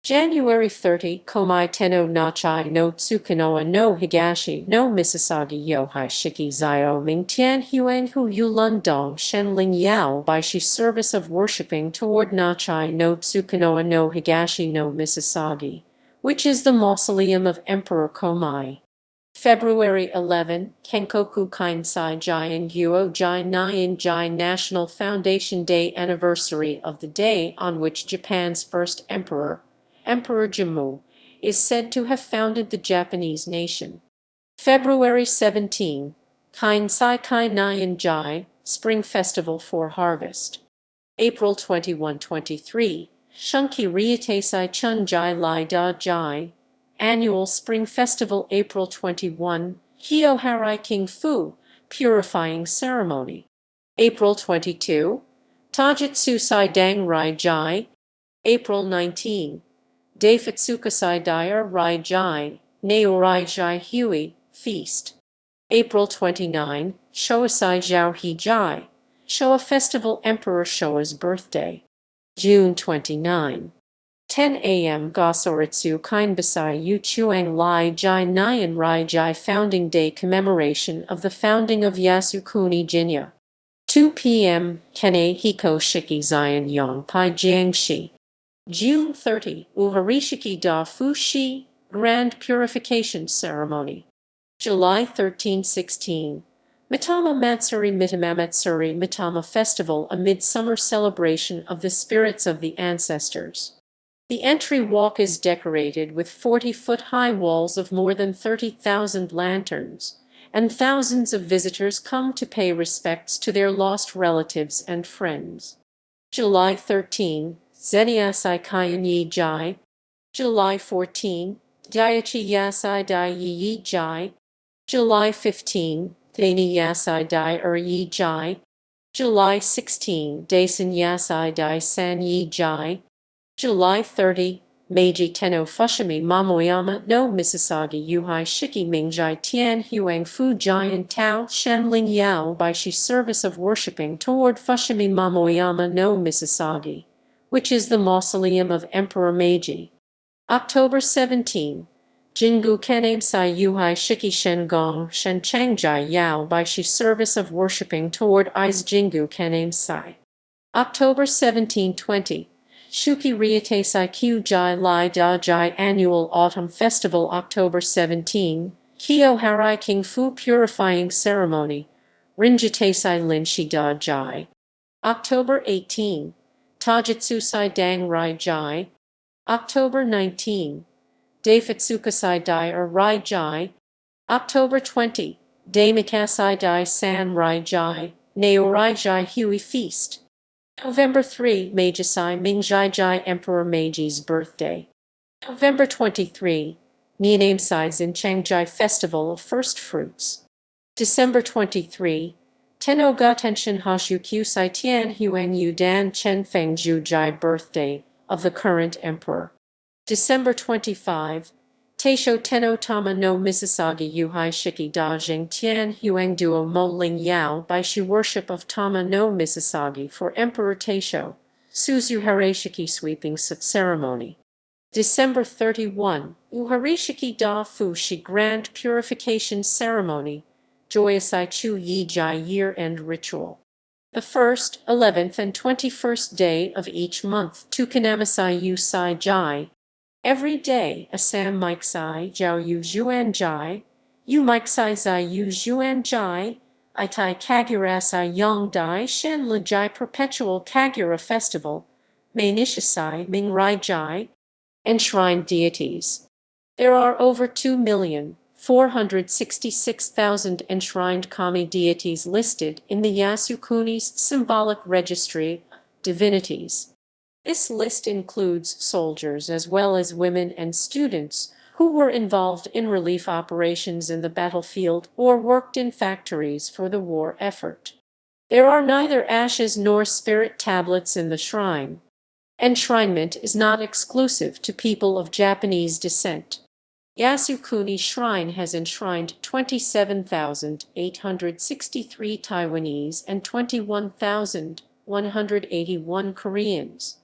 January 30, Komai Tenno Nachai no Tsukinoa no Higashi no Misasagi Yohai Shiki Zio Ming Tian Huang Hu Yulun Dong Shen Ling Yao Baishi Service of Worshipping toward Nachai no Tsukinoa no Higashi no Misasagi, which is the mausoleum of Emperor Komai. February 11, Kenkoku Kainsai Jian Guo Jai Nyan Jai National Foundation Day anniversary of the day on which Japan's first emperor, Emperor Jimmu, is said to have founded the Japanese nation. February 17, Kainsai Kai Nyan Jai, Spring Festival for Harvest. April 21-23, Shunki Ryuteisai Chun Jai Lai Da Jai, Annual Spring Festival. April 21, Hyo Harai King Fu, Purifying Ceremony. April 22, Tajitsu Sai Dang Rai Jai. April 19, Daifutsukasai Dyer Rai Jai, Neo Rai Jai Hui, Feast. April 29, Shōwasai Jiao He Jai, Shōwa Festival, Emperor Shōwa's birthday. June 29, 10 a.m. Gosoritsu Kainbasai Yu Chuang Lai Jai Nyan Rai Jai Founding Day commemoration of the founding of Yasukuni Jinja. 2 p.m. Kene Hiko Shiki Zion Yang Pai Jiangshi. June 30, Uharishiki Da Fushi, Grand Purification Ceremony. July 13-16, Mitama Matsuri Mitamatsuri Mitama Festival, a midsummer celebration of the spirits of the ancestors. The entry walk is decorated with 40-foot-high walls of more than 30,000 lanterns, and thousands of visitors come to pay respects to their lost relatives and friends. July 13, Zeniyasai Kayan Yi Jai. July 14, Daiichi Yasai Dai Yi Jai. July 15, Daini Yasai Dai Yi Jai. July 16, Daisen Yasai Dai San Yi Jai. July 30, Meiji Tenno Fushimi Mamoyama no Misasagi Yuhai Shiki Mingjai Tian Huang Fu Jian Tao Shen Ling Yao Baishi Service of Worshipping toward Fushimi Mamoyama no Misasagi, which is the mausoleum of Emperor Meiji. October 17, Jingu Kenemsai Yuhai Shiki Shen Gong Shen Changjai Yao Baishi Service of Worshipping toward Is Jingu Kenemsai. October 17-20, Shuki Ryuteisai Kyu Jai Lai Da Jai Annual Autumn Festival. October 17, Kyo Harai King Fu Purifying Ceremony, Rinjiteisai Linshi Da Jai. October 18, Tajitsusai Dang Rai Jai. October 19, Daifutsukasai Dai Rai Jai. October 20, Daimikasai Dai San Rai Jai, Neo Rai Jai Hui Feast. November 3, Meijisai Mingjai Jai Emperor Meiji's birthday. November 23, Nienamesai Zin Changjai Festival of First Fruits. December 23, Tenno Ga Tenshin Hashu Kyusai Tian Huang Yu Dan Chen Feng Zhu Jai birthday of the current emperor. December 25, Taishō Tenno Tama no Misasagi Yuhai Shiki Da Jing Tian Huang Duo Mo Ling Yao Baishi worship of Tama no Misasagi for Emperor Taishō, Suzu Hare Shiki sweeping ceremony. December 31, Uharishiki-da Fushi Grand Purification Ceremony, Joyosai Chu Yi Jai Year-End Ritual. The 1st, 11th, and 21st day of each month, Tukanamasai Yu Sai Jai. Every day, Asam Maiksai Jiao Yu Juan Jai, Yu Maiksai Zai Yu Juan Jai, Itai Kagurasai Yang Dai Shen Le Jai Perpetual Kagura Festival, Mainishisai Ming Rai Jai. Enshrined deities. There are over 2,466,000 enshrined kami deities listed in the Yasukuni's symbolic registry of divinities. This list includes soldiers as well as women and students who were involved in relief operations in the battlefield or worked in factories for the war effort. There are neither ashes nor spirit tablets in the shrine. Enshrinement is not exclusive to people of Japanese descent. Yasukuni Shrine has enshrined 27,863 Taiwanese and 21,181 Koreans.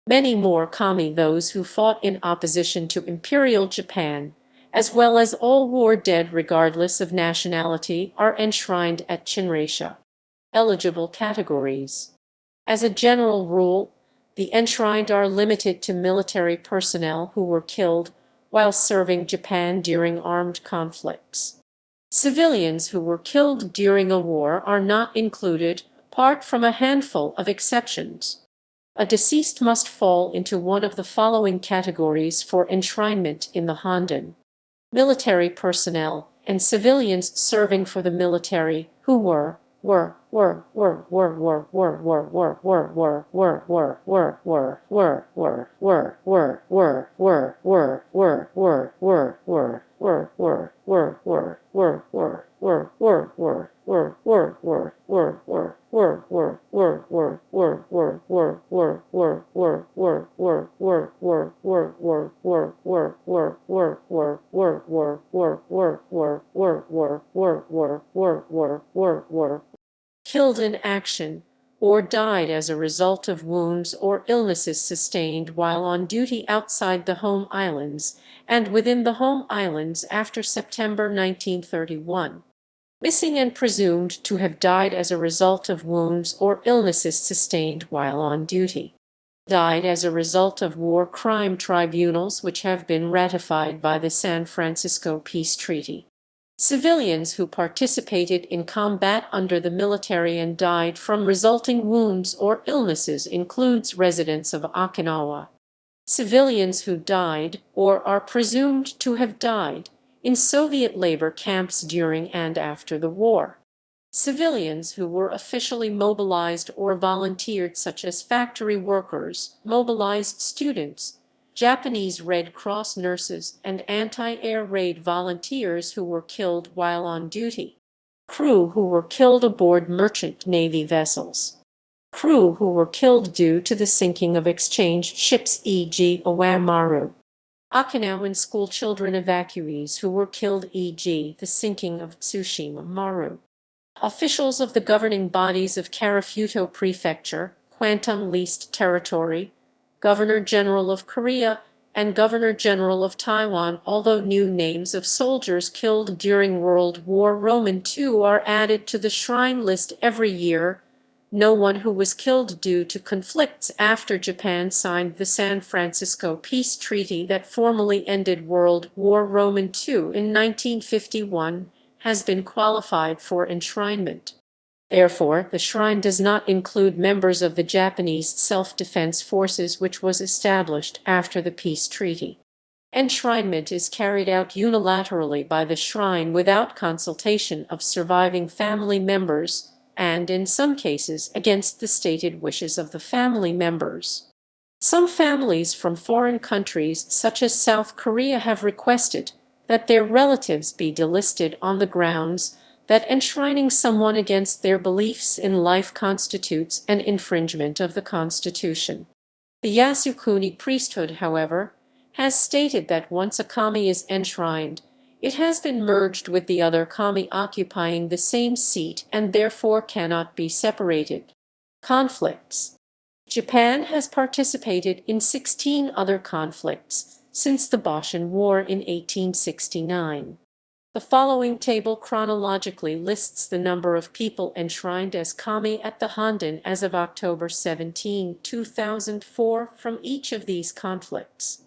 Many more kami, those who fought in opposition to Imperial Japan, as well as all war dead regardless of nationality, are enshrined at Chinreisha. Eligible categories. As a general rule, the enshrined are limited to military personnel who were killed while serving Japan during armed conflicts. Civilians who were killed during a war are not included, apart from a handful of exceptions. A deceased must fall into one of the following categories for enshrinement in the Honden: military personnel and civilians serving for the military who were killed in action, or died as a result of wounds or illnesses sustained while on duty outside the home islands and within the home islands after September 1931. Missing and presumed to have died as a result of wounds or illnesses sustained while on duty. Died as a result of war crime tribunals which have been ratified by the San Francisco Peace Treaty. Civilians who participated in combat under the military and died from resulting wounds or illnesses includes residents of Okinawa. Civilians who died, or are presumed to have died, in Soviet labor camps during and after the war. Civilians who were officially mobilized or volunteered, such as factory workers, mobilized students, Japanese Red Cross nurses, and anti-air raid volunteers who were killed while on duty. Crew who were killed aboard merchant navy vessels. Crew who were killed due to the sinking of exchange ships, e.g. Oamaru. Okinawan school children evacuees who were killed, e.g. the sinking of Tsushima Maru. Officials of the governing bodies of Karafuto Prefecture, Kwantung Least Territory, Governor-General of Korea, and Governor-General of Taiwan. Although new names of soldiers killed during World War II are added to the shrine list every year, no one who was killed due to conflicts after Japan signed the San Francisco Peace Treaty that formally ended World War II in 1951 has been qualified for enshrinement. Therefore, the shrine does not include members of the Japanese Self-Defense Forces, which was established after the peace treaty. Enshrinement is carried out unilaterally by the shrine without consultation of surviving family members, and in some cases against the stated wishes of the family members. Some families from foreign countries, such as South Korea, have requested that their relatives be delisted on the grounds that enshrining someone against their beliefs in life constitutes an infringement of the Constitution. The Yasukuni priesthood, however, has stated that once a kami is enshrined, it has been merged with the other kami occupying the same seat and therefore cannot be separated. Conflicts. Japan has participated in 16 other conflicts since the Boshin War in 1869. The following table chronologically lists the number of people enshrined as kami at the Honden as of October 17, 2004 from each of these conflicts.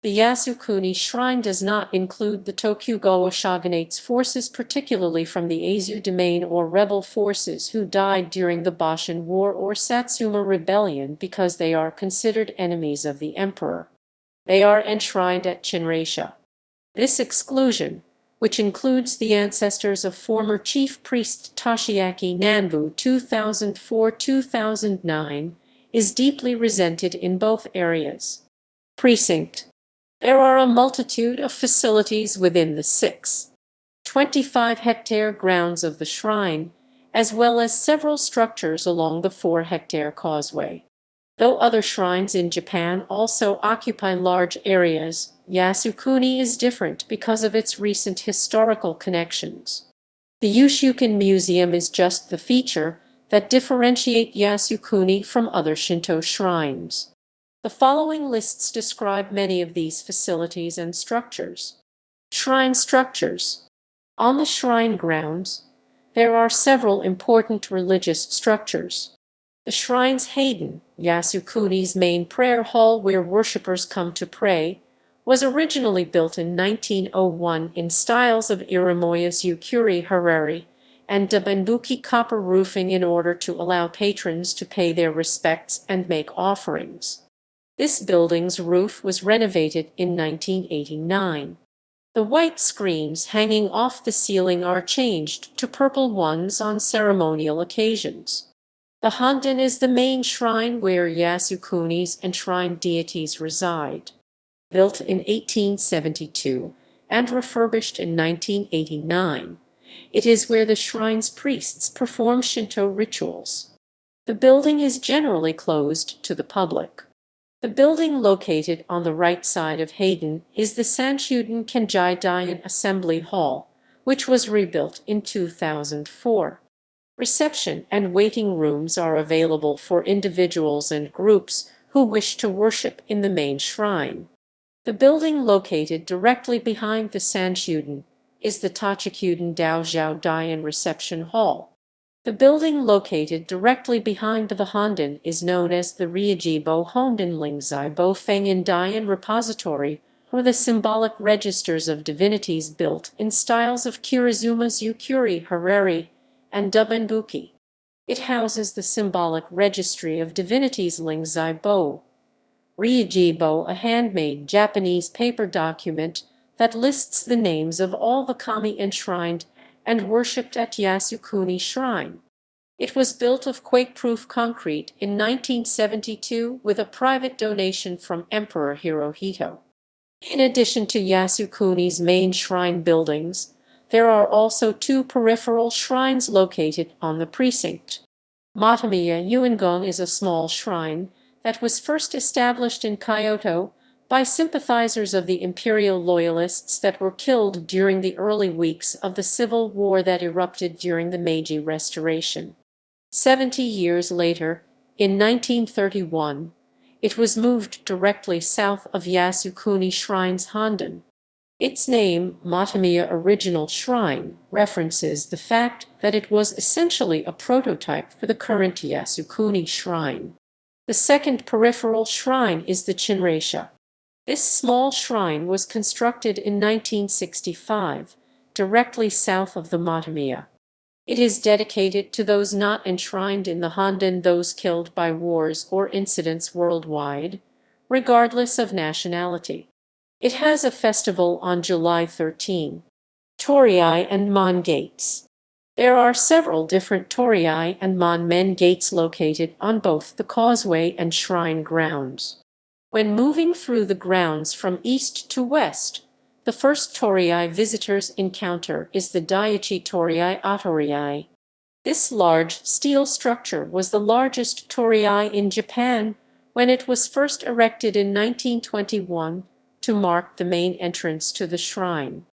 The Yasukuni Shrine does not include the Tokugawa shogunate's forces, particularly from the Aizu domain or rebel forces who died during the Boshin War or Satsuma Rebellion, because they are considered enemies of the emperor. They are enshrined at Chinreisha. This exclusion, which includes the ancestors of former chief priest Toshiaki Nanbu 2004-2009, is deeply resented in both areas. Precinct. There are a multitude of facilities within the 25-hectare grounds of the shrine, as well as several structures along the 4-hectare causeway. Though other shrines in Japan also occupy large areas, Yasukuni is different because of its recent historical connections. The Yushuken Museum is just the feature that differentiate Yasukuni from other Shinto shrines. The following lists describe many of these facilities and structures. Shrine structures. On the shrine grounds, there are several important religious structures. The shrine's Heiden, Yasukuni's main prayer hall where worshippers come to pray, was originally built in 1901 in styles of Iramoya's Yukuri Harari and Dabenbuki copper roofing in order to allow patrons to pay their respects and make offerings. This building's roof was renovated in 1989. The white screens hanging off the ceiling are changed to purple ones on ceremonial occasions. The Honden is the main shrine where Yasukuni's enshrined deities reside. Built in 1872 and refurbished in 1989, it is where the shrine's priests perform Shinto rituals. The building is generally closed to the public. The building located on the right side of Heiden is the Sanshuden Kenjai Daien Assembly Hall, which was rebuilt in 2004. Reception and waiting rooms are available for individuals and groups who wish to worship in the main shrine. The building located directly behind the Sanshuden is the Tachikuden Daozhao Daien Reception Hall. The building located directly behind the Honden is known as the Ryojibo Honden Lingzai Bo Fengin Daien Repository, or the symbolic registers of divinities built in styles of Kirizuma's Yukuri Harari and Dabenbuki. It houses the symbolic registry of divinities Lingzai Bo. Ryojibo, a handmade Japanese paper document that lists the names of all the kami enshrined and worshipped at Yasukuni Shrine. It was built of quake-proof concrete in 1972 with a private donation from Emperor Hirohito. In addition to Yasukuni's main shrine buildings, there are also two peripheral shrines located on the precinct. Matamiya Yuengong is a small shrine that was first established in Kyoto by sympathizers of the imperial loyalists that were killed during the early weeks of the civil war that erupted during the Meiji Restoration. 70 years later, in 1931, it was moved directly south of Yasukuni Shrine's Honden. Its name, Matamiya Original Shrine, references the fact that it was essentially a prototype for the current Yasukuni Shrine. The second peripheral shrine is the Chinreisha. This small shrine was constructed in 1965, directly south of the Matamiya. It is dedicated to those not enshrined in the Honden, those killed by wars or incidents worldwide, regardless of nationality. It has a festival on July 13. Torii and Mon Gates. There are several different Torii and Mon Gates located on both the causeway and shrine grounds. When moving through the grounds from east to west, the first Torii visitors encounter is the Daiichi Torii Otorii. This large steel structure was the largest Torii in Japan when it was first erected in 1921 to mark the main entrance to the shrine.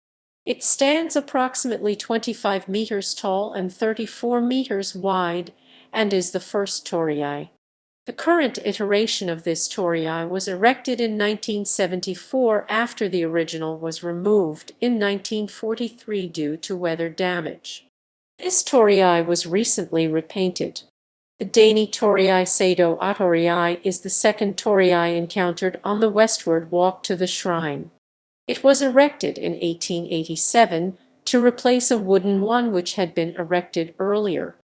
It stands approximately 25 meters tall and 34 meters wide and is the first Torii. The current iteration of this torii was erected in 1974 after the original was removed in 1943 due to weather damage. This torii was recently repainted. The Daini Torii Seido Torii is the second torii encountered on the westward walk to the shrine. It was erected in 1887 to replace a wooden one which had been erected earlier.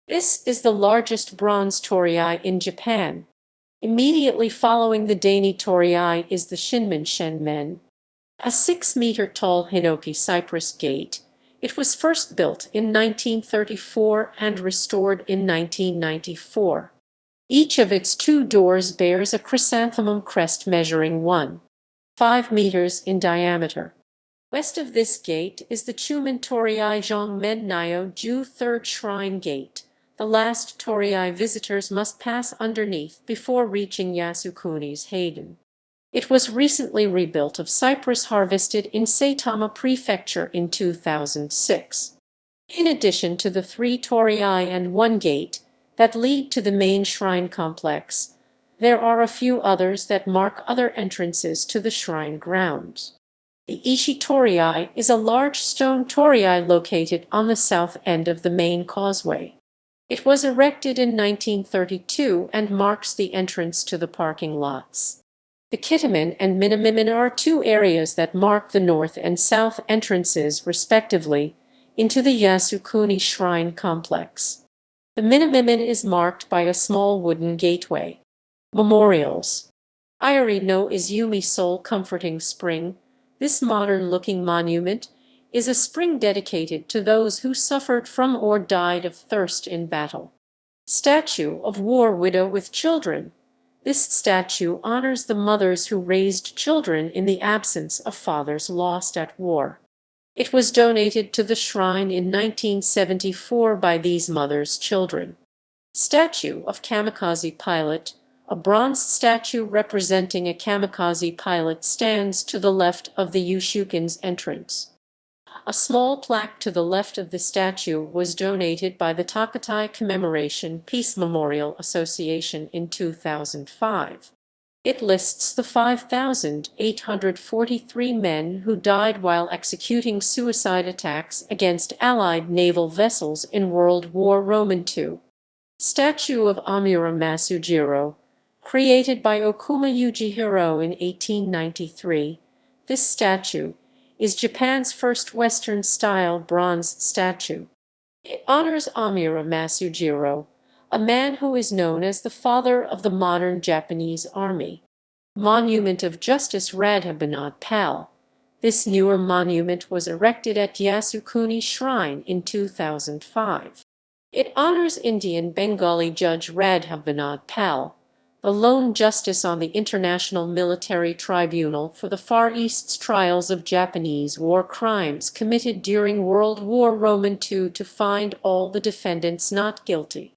This is the largest bronze torii in Japan. Immediately following the Daini torii is the Shinman Shenmen, a 6-meter-tall hinoki cypress gate. It was first built in 1934 and restored in 1994. Each of its 2 doors bears a chrysanthemum crest measuring 1.5 meters in diameter. West of this gate is the Chuman Torii Zhongmen Nyo Ju Third Shrine Gate, the last torii visitors must pass underneath before reaching Yasukuni's Honden. It was recently rebuilt of cypress harvested in Saitama Prefecture in 2006. In addition to the 3 torii and 1 gate that lead to the main shrine complex, there are a few others that mark other entrances to the shrine grounds. The Ishi Torii is a large stone torii located on the south end of the main causeway. It was erected in 1932 and marks the entrance to the parking lots. The Kitamin and Minamimin are 2 areas that mark the north and south entrances, respectively, into the Yasukuni Shrine complex. The Minamimin is marked by a small wooden gateway. Memorials. Iori no Izumi Soul Comforting Spring. This modern-looking monument is a spring dedicated to those who suffered from or died of thirst in battle. Statue of War Widow with Children. This statue honors the mothers who raised children in the absence of fathers lost at war. It was donated to the shrine in 1974 by these mothers' children. Statue of Kamikaze Pilot. A bronze statue representing a kamikaze pilot stands to the left of the Yushukin's entrance. A small plaque to the left of the statue was donated by the Takatai Commemoration Peace Memorial Association in 2005. It lists the 5,843 men who died while executing suicide attacks against Allied naval vessels in World War II. Statue of Amira Masujiro. Created by Okuma Yujihiro in 1893, this statue is Japan's first Western-style bronze statue. It honors Amira Masujiro, a man who is known as the father of the modern Japanese army. Monument of Justice Radhabinod Pal. This newer monument was erected at Yasukuni Shrine in 2005. It honors Indian Bengali Judge Radhabinod Pal, the lone justice on the International Military Tribunal for the Far East's trials of Japanese war crimes committed during World War II to find all the defendants not guilty.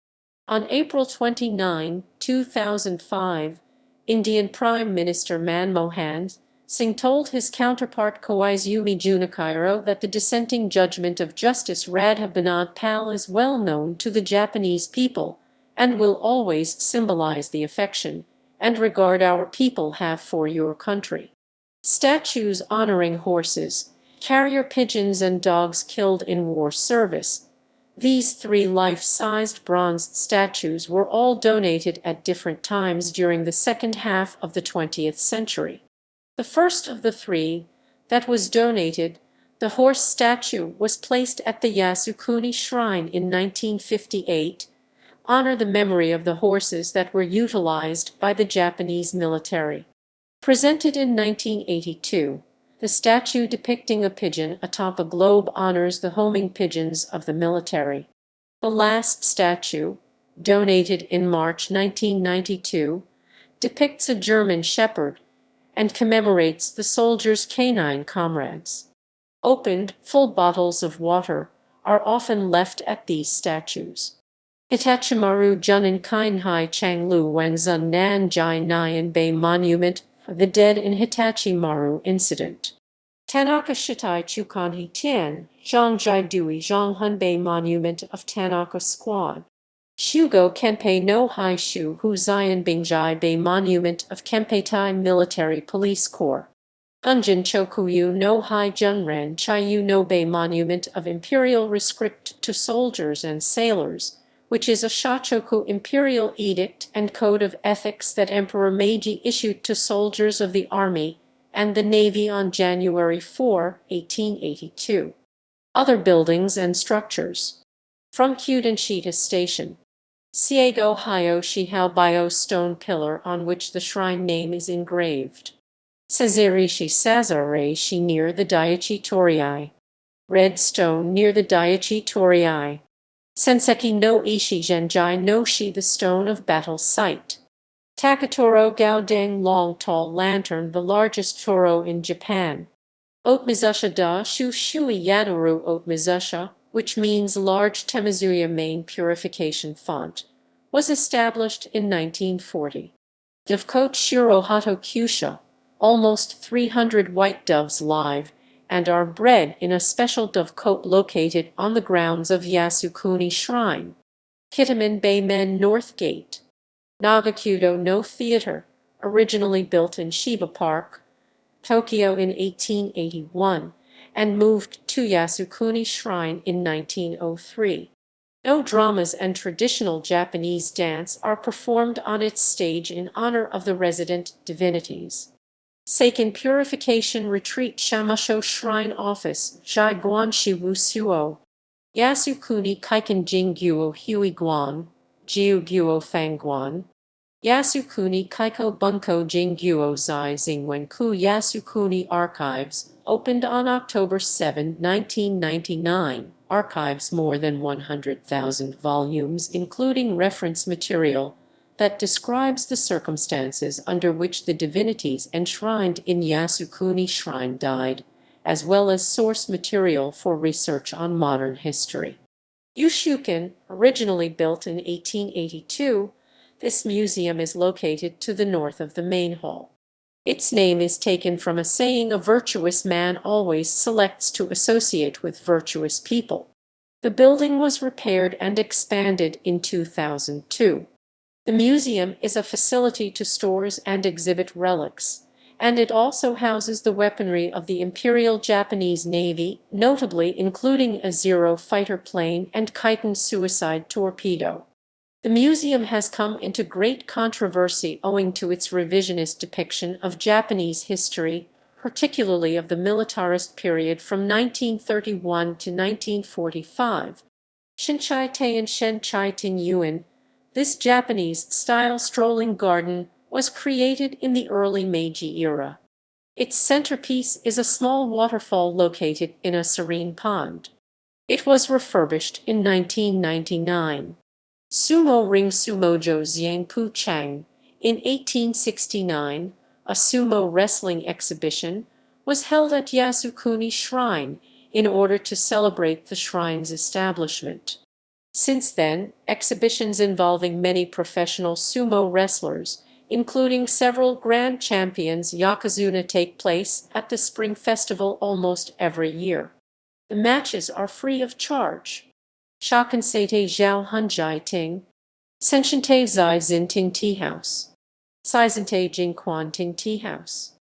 On April 29, 2005, Indian Prime Minister Manmohan Singh told his counterpart Koizumi Junichiro that the dissenting judgment of Justice Radhabinod Pal is well known to the Japanese people and will always symbolize the affection and regard our people have for your country. Statues honoring horses, carrier pigeons, and dogs killed in war service. These 3 life-sized bronze statues were all donated at different times during the second half of the 20th century. The first of the 3 that was donated, the horse statue, was placed at the Yasukuni Shrine in 1958, honor the memory of the horses that were utilized by the Japanese military. Presented in 1982, the statue depicting a pigeon atop a globe honors the homing pigeons of the military. The last statue, donated in March 1992, depicts a German shepherd and commemorates the soldiers' canine comrades. Opened, full bottles of water are often left at these statues. Hitachimaru Junin Kainhai Changlu Wenzun Nan Jai Nyan Bei Monument for the Dead in Hitachimaru Incident. Tanaka Shitai Chukanhi Tian, Zhongjai Dui Zhonghunbei Monument of Tanaka Squad. Shugo Kenpei no Haishu Hu Zion Bingjai Bei Monument of Kenpeitai Military Police Corps. Unjin Chokuyu no Hai Junren Chayu no Bei Monument of Imperial Rescript to Soldiers and Sailors, which is a Shachoku imperial edict and code of ethics that Emperor Meiji issued to soldiers of the army and the navy on January 4, 1882. Other buildings and structures. From Kyudenshita Station. Siego Hyo Shihao Bio stone pillar on which the shrine name is engraved. Sazerishi Sazareishi near the Daiichi Torii. Red stone near the Daiichi Torii. Senseki no Ishi Genjai no Shi the stone of battle site. Takatoro Gaodeng long tall lantern the largest toro in Japan. Otmizusha da Shu Shui Yadoru Otmizusha, which means large Temazuya main purification font, was established in 1940. Dovecote Shiro Hato Kyusha, almost 300 white doves live, and are bred in a special dovecote located on the grounds of Yasukuni Shrine. Kitaman Bay Men North Gate. Nagakudo no Theater, originally built in Shiba Park, Tokyo in 1881, and moved to Yasukuni Shrine in 1903. No dramas and traditional Japanese dance are performed on its stage in honor of the resident divinities. Seiken Purification Retreat Shamasho Shrine Office, Jai Guan Shiwu Suo. Yasukuni Kaiken Jingguo Hui Guan, Jiu Guo Fangguan. Yasukuni Kaiko Bunko Jingguo Zai Zingwenku Yasukuni Archives, opened on October 7, 1999, archives more than 100,000 volumes including reference material that describes the circumstances under which the divinities enshrined in Yasukuni Shrine died, as well as source material for research on modern history. Yushuken, originally built in 1882, this museum is located to the north of the main hall. Its name is taken from a saying a virtuous man always selects to associate with virtuous people. The building was repaired and expanded in 2002. The museum is a facility to stores and exhibit relics, and it also houses the weaponry of the Imperial Japanese Navy, notably including a Zero fighter plane and Kaiten suicide torpedo. The museum has come into great controversy owing to its revisionist depiction of Japanese history, particularly of the militarist period from 1931 to 1945. Shinchai and Shenchai Yuan, this Japanese-style strolling garden was created in the early Meiji era. Its centerpiece is a small waterfall located in a serene pond. It was refurbished in 1999. Sumo Ring Sumojo Xiangpu Chang, in 1869, a sumo wrestling exhibition, was held at Yasukuni Shrine in order to celebrate the shrine's establishment. Since then, exhibitions involving many professional sumo wrestlers, including several grand champions Yokozuna, take place at the Spring Festival almost every year. The matches are free of charge. Shakanseite Zhao Hunjai Ting, Senshinte Zai Zin Ting Tea House, Saizente Jingquan Ting Tea House,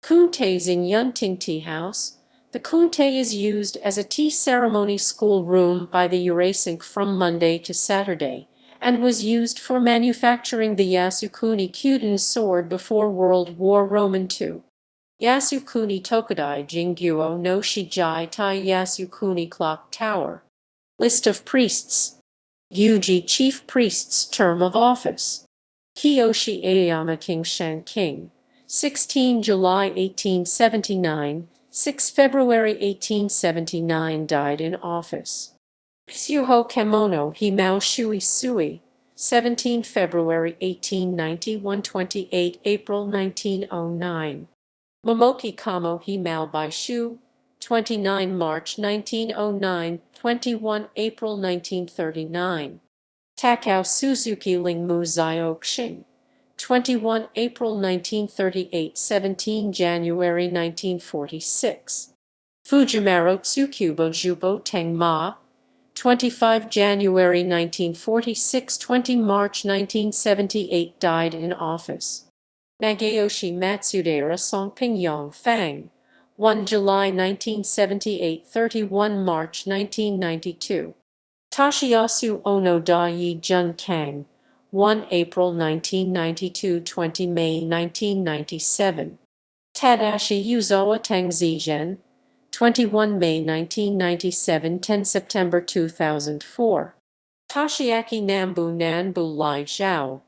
Kunte Zin Yun Ting Tea House. The Kunte is used as a tea ceremony school room by the Urasink from Monday to Saturday, and was used for manufacturing the Yasukuni Kyuden sword before World War II. Yasukuni Tokudai Jingguo no Shijai Tai Yasukuni Clock Tower. List of priests. Yuji Chief Priest's term of office. Kiyoshi Aoyama King Shan King, 16 July 1879, 6 February 1879 died in office. Kyuho Kemono Himao Shui Sui, 17 February 1891, 28 April 1909. Momoki Kamo Himao Bai Shu, 29 March 1909, 21 April 1939. Takao Suzuki Lingmu Zio Xing, 21 April 1938, 17 January 1946. Fujimaru Tsukubo Jubo Tengma, 25 January 1946, 20 March 1978, died in office. Nagayoshi Matsudera Songping Fang, 1 July 1978, 31 March 1992. Toshiyasu Ono Da-yi Jun Kang, 1 April 1992, 20 May 1997. Tadashi Yuzawa Tangzigen, 21 May 1997, 10 September 2004. Toshiaki Nambu Nanbu Lai Zhao,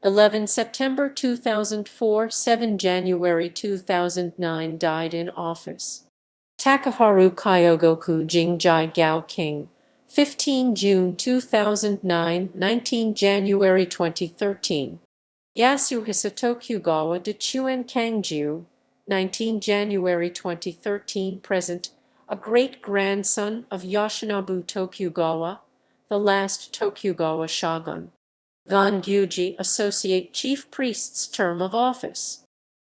11 September 2004, 7 January 2009, died in office. Takaharu Kyogoku Jingjai Gao King, 15 June 2009, 19 January 2013. Yasuhisa Tokugawa de Chuen Kangju, 19 January 2013, present, a great-grandson of Yoshinobu Tokugawa, the last Tokugawa shogun. Gangyuji Associate Chief Priest's term of office.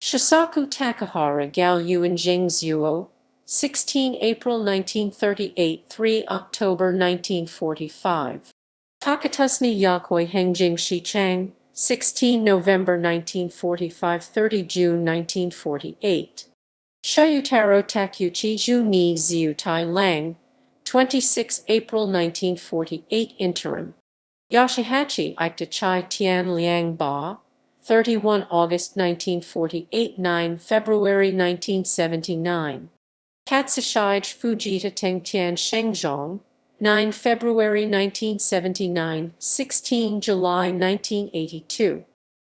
Shisaku Takahara Gaoyuan Jingzuo, 16 April 1938, 3 October 1945. Takatusni Yakoi Hengjing Shichang, 16 November 1945, 30 June 1948. Shayutaro Takuchi Juni Ziutai Lang, 26 April 1948, interim. Yoshihachi Ikitachai Tian Liang Ba, 31 August 1948, 9 February 1979. Katsushige Fujita Tengtian Shengzhong, 9 February 1979, 16 July 1982.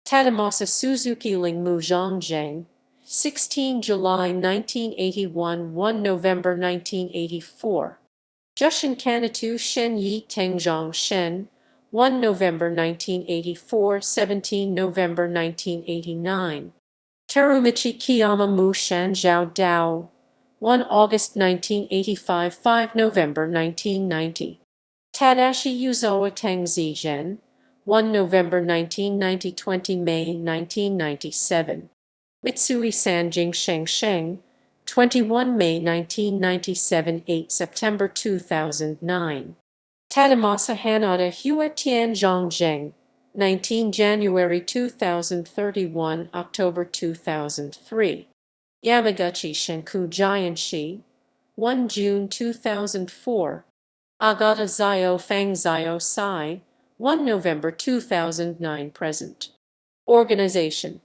Tadamasa Suzuki Lingmu Zhongjeng, 16 July 1981, 1 November 1984. Jushin Kanatu Shen Yi Tengzhong Shen, 1 November 1984, 17 November 1989. Terumichi Kiyama Mu Shan Zhao Dao, 1 August 1985, 5 November 1990. Tadashi Yuzawa Tengzigen, 1 November 1990, 20 May 1997. Mitsui Sanjing Sheng, 21 May 1997, 8 September 2009. Tadamasa Hanada Hua Tianzhong Zheng, 19 January 2031, October 2003. Yamaguchi Shenku Jianshi, 1 June 2004. Agata Zio Fang Zio Sai, 1 November 2009, present. Organization.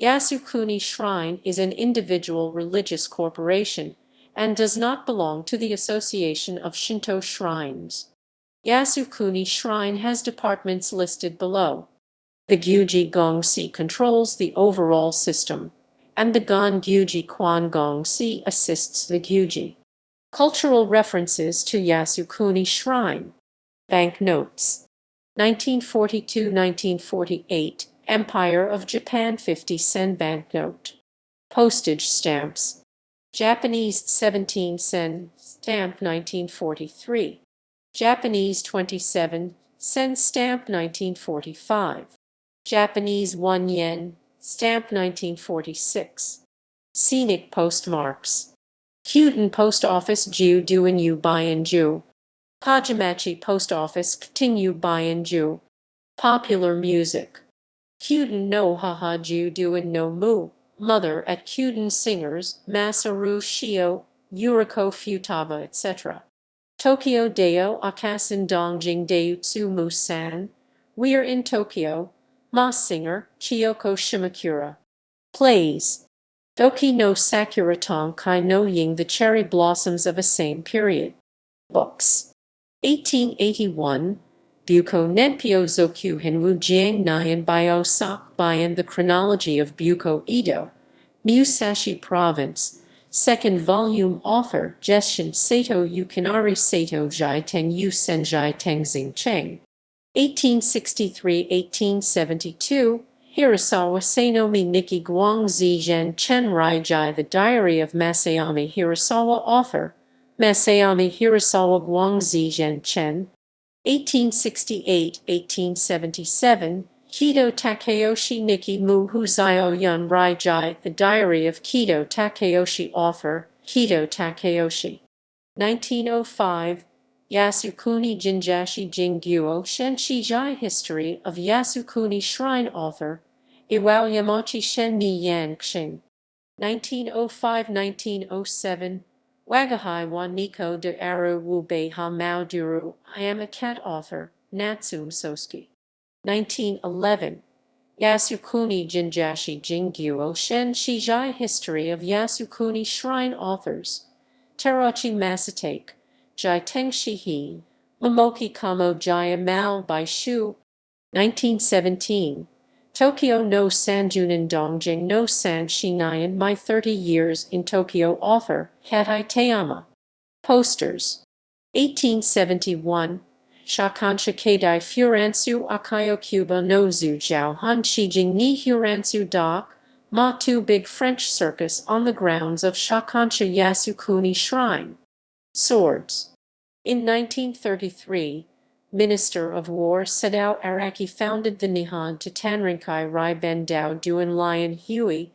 Yasukuni Shrine is an individual religious corporation and does not belong to the Association of Shinto Shrines. Yasukuni Shrine has departments listed below. The Gyuji Gongsi controls the overall system, and the Gon Gyuji Quan Gongsi assists the Gyuji. Cultural references to Yasukuni Shrine. Banknotes. 1942–1948, Empire of Japan 50-sen banknote. Postage stamps. Japanese 17-sen stamp 1943. Japanese 27-sen stamp 1945. Japanese 1 yen stamp 1946. Scenic postmarks. Kyuden Post Office Ju Duan Yu Bayan Ju. Kajamachi Post Office Kting Bayan Ju. Popular music. Kyuden no Haha Ju Duan no Mu. Mother at Kyuden Singers, Masaru Shio, Yuriko Futaba, etc. Tokyo Deo Akasin Dongjing Deutsu Musan. We're in Tokyo. Ma Singer, Chiyoko Shimakura. Plays. Doki no Sakura Tonkai no Ying, The Cherry Blossoms of a Same Period. Books. 1881. Buko Nenpyo Zokyu Henwu Jiang Nyan Bio Sak Bayan, The Chronology of Buko Edo. Musashi Province. Second volume. Author Jeshin Sato Yukinari Sato Jai Teng Yu Senjai Tengxing Cheng. 1863–1872. Hirasawa Seinomi Nikki Guang Zijen Chenreisha, The Diary of Masayami Hirasawa. Author Masayami Hirasawa Guang Zijen Chen. 1868–1877. Kido Takeyoshi Nikki Mu Huzayo Yun Raijai, The Diary of Kido Takeyoshi. Author Kido Takeyoshi. 1905. Yasukuni Jinja Jingguo Shenshijai History of Yasukuni Shrine Author, Iwaoyamachi Shenmi Yanxing. 1905–1907, Wagahai wa Nikko de Aru Wubei ha Maoduru. I am a cat author, Natsume Sosuke. 1911, Yasukuni Jinjashi Jingguo Shen Shijai History of Yasukuni Shrine Authors, Terochi Masatake, Jai Tengshihi, Momoki Kamo Jaya Mal by Shu. 1917, Tokyo no Sanjunin Dongjing no San Shinayan My 30 Years in Tokyo Author, Katai Teama. Posters. 1871, Shakansha Keidai Furansu Akayo Cuba no Zhujiao Han Shijing ni Furansu Da, Ma Tu Big French Circus on the grounds of Shakansha Yasukuni Shrine. Swords. In 1933, Minister of War Sadao Araki founded the Nihon to Tanrinkai Rai Bendao Duan Lion Hui,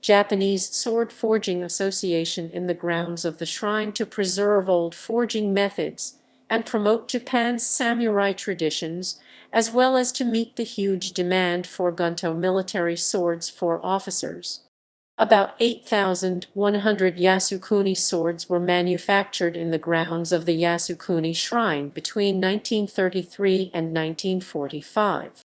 Japanese Sword Forging Association in the grounds of the shrine to preserve old forging methods and promote Japan's samurai traditions, as well as to meet the huge demand for gunto military swords for officers. About 8,100 Yasukuni swords were manufactured in the grounds of the Yasukuni Shrine between 1933 and 1945.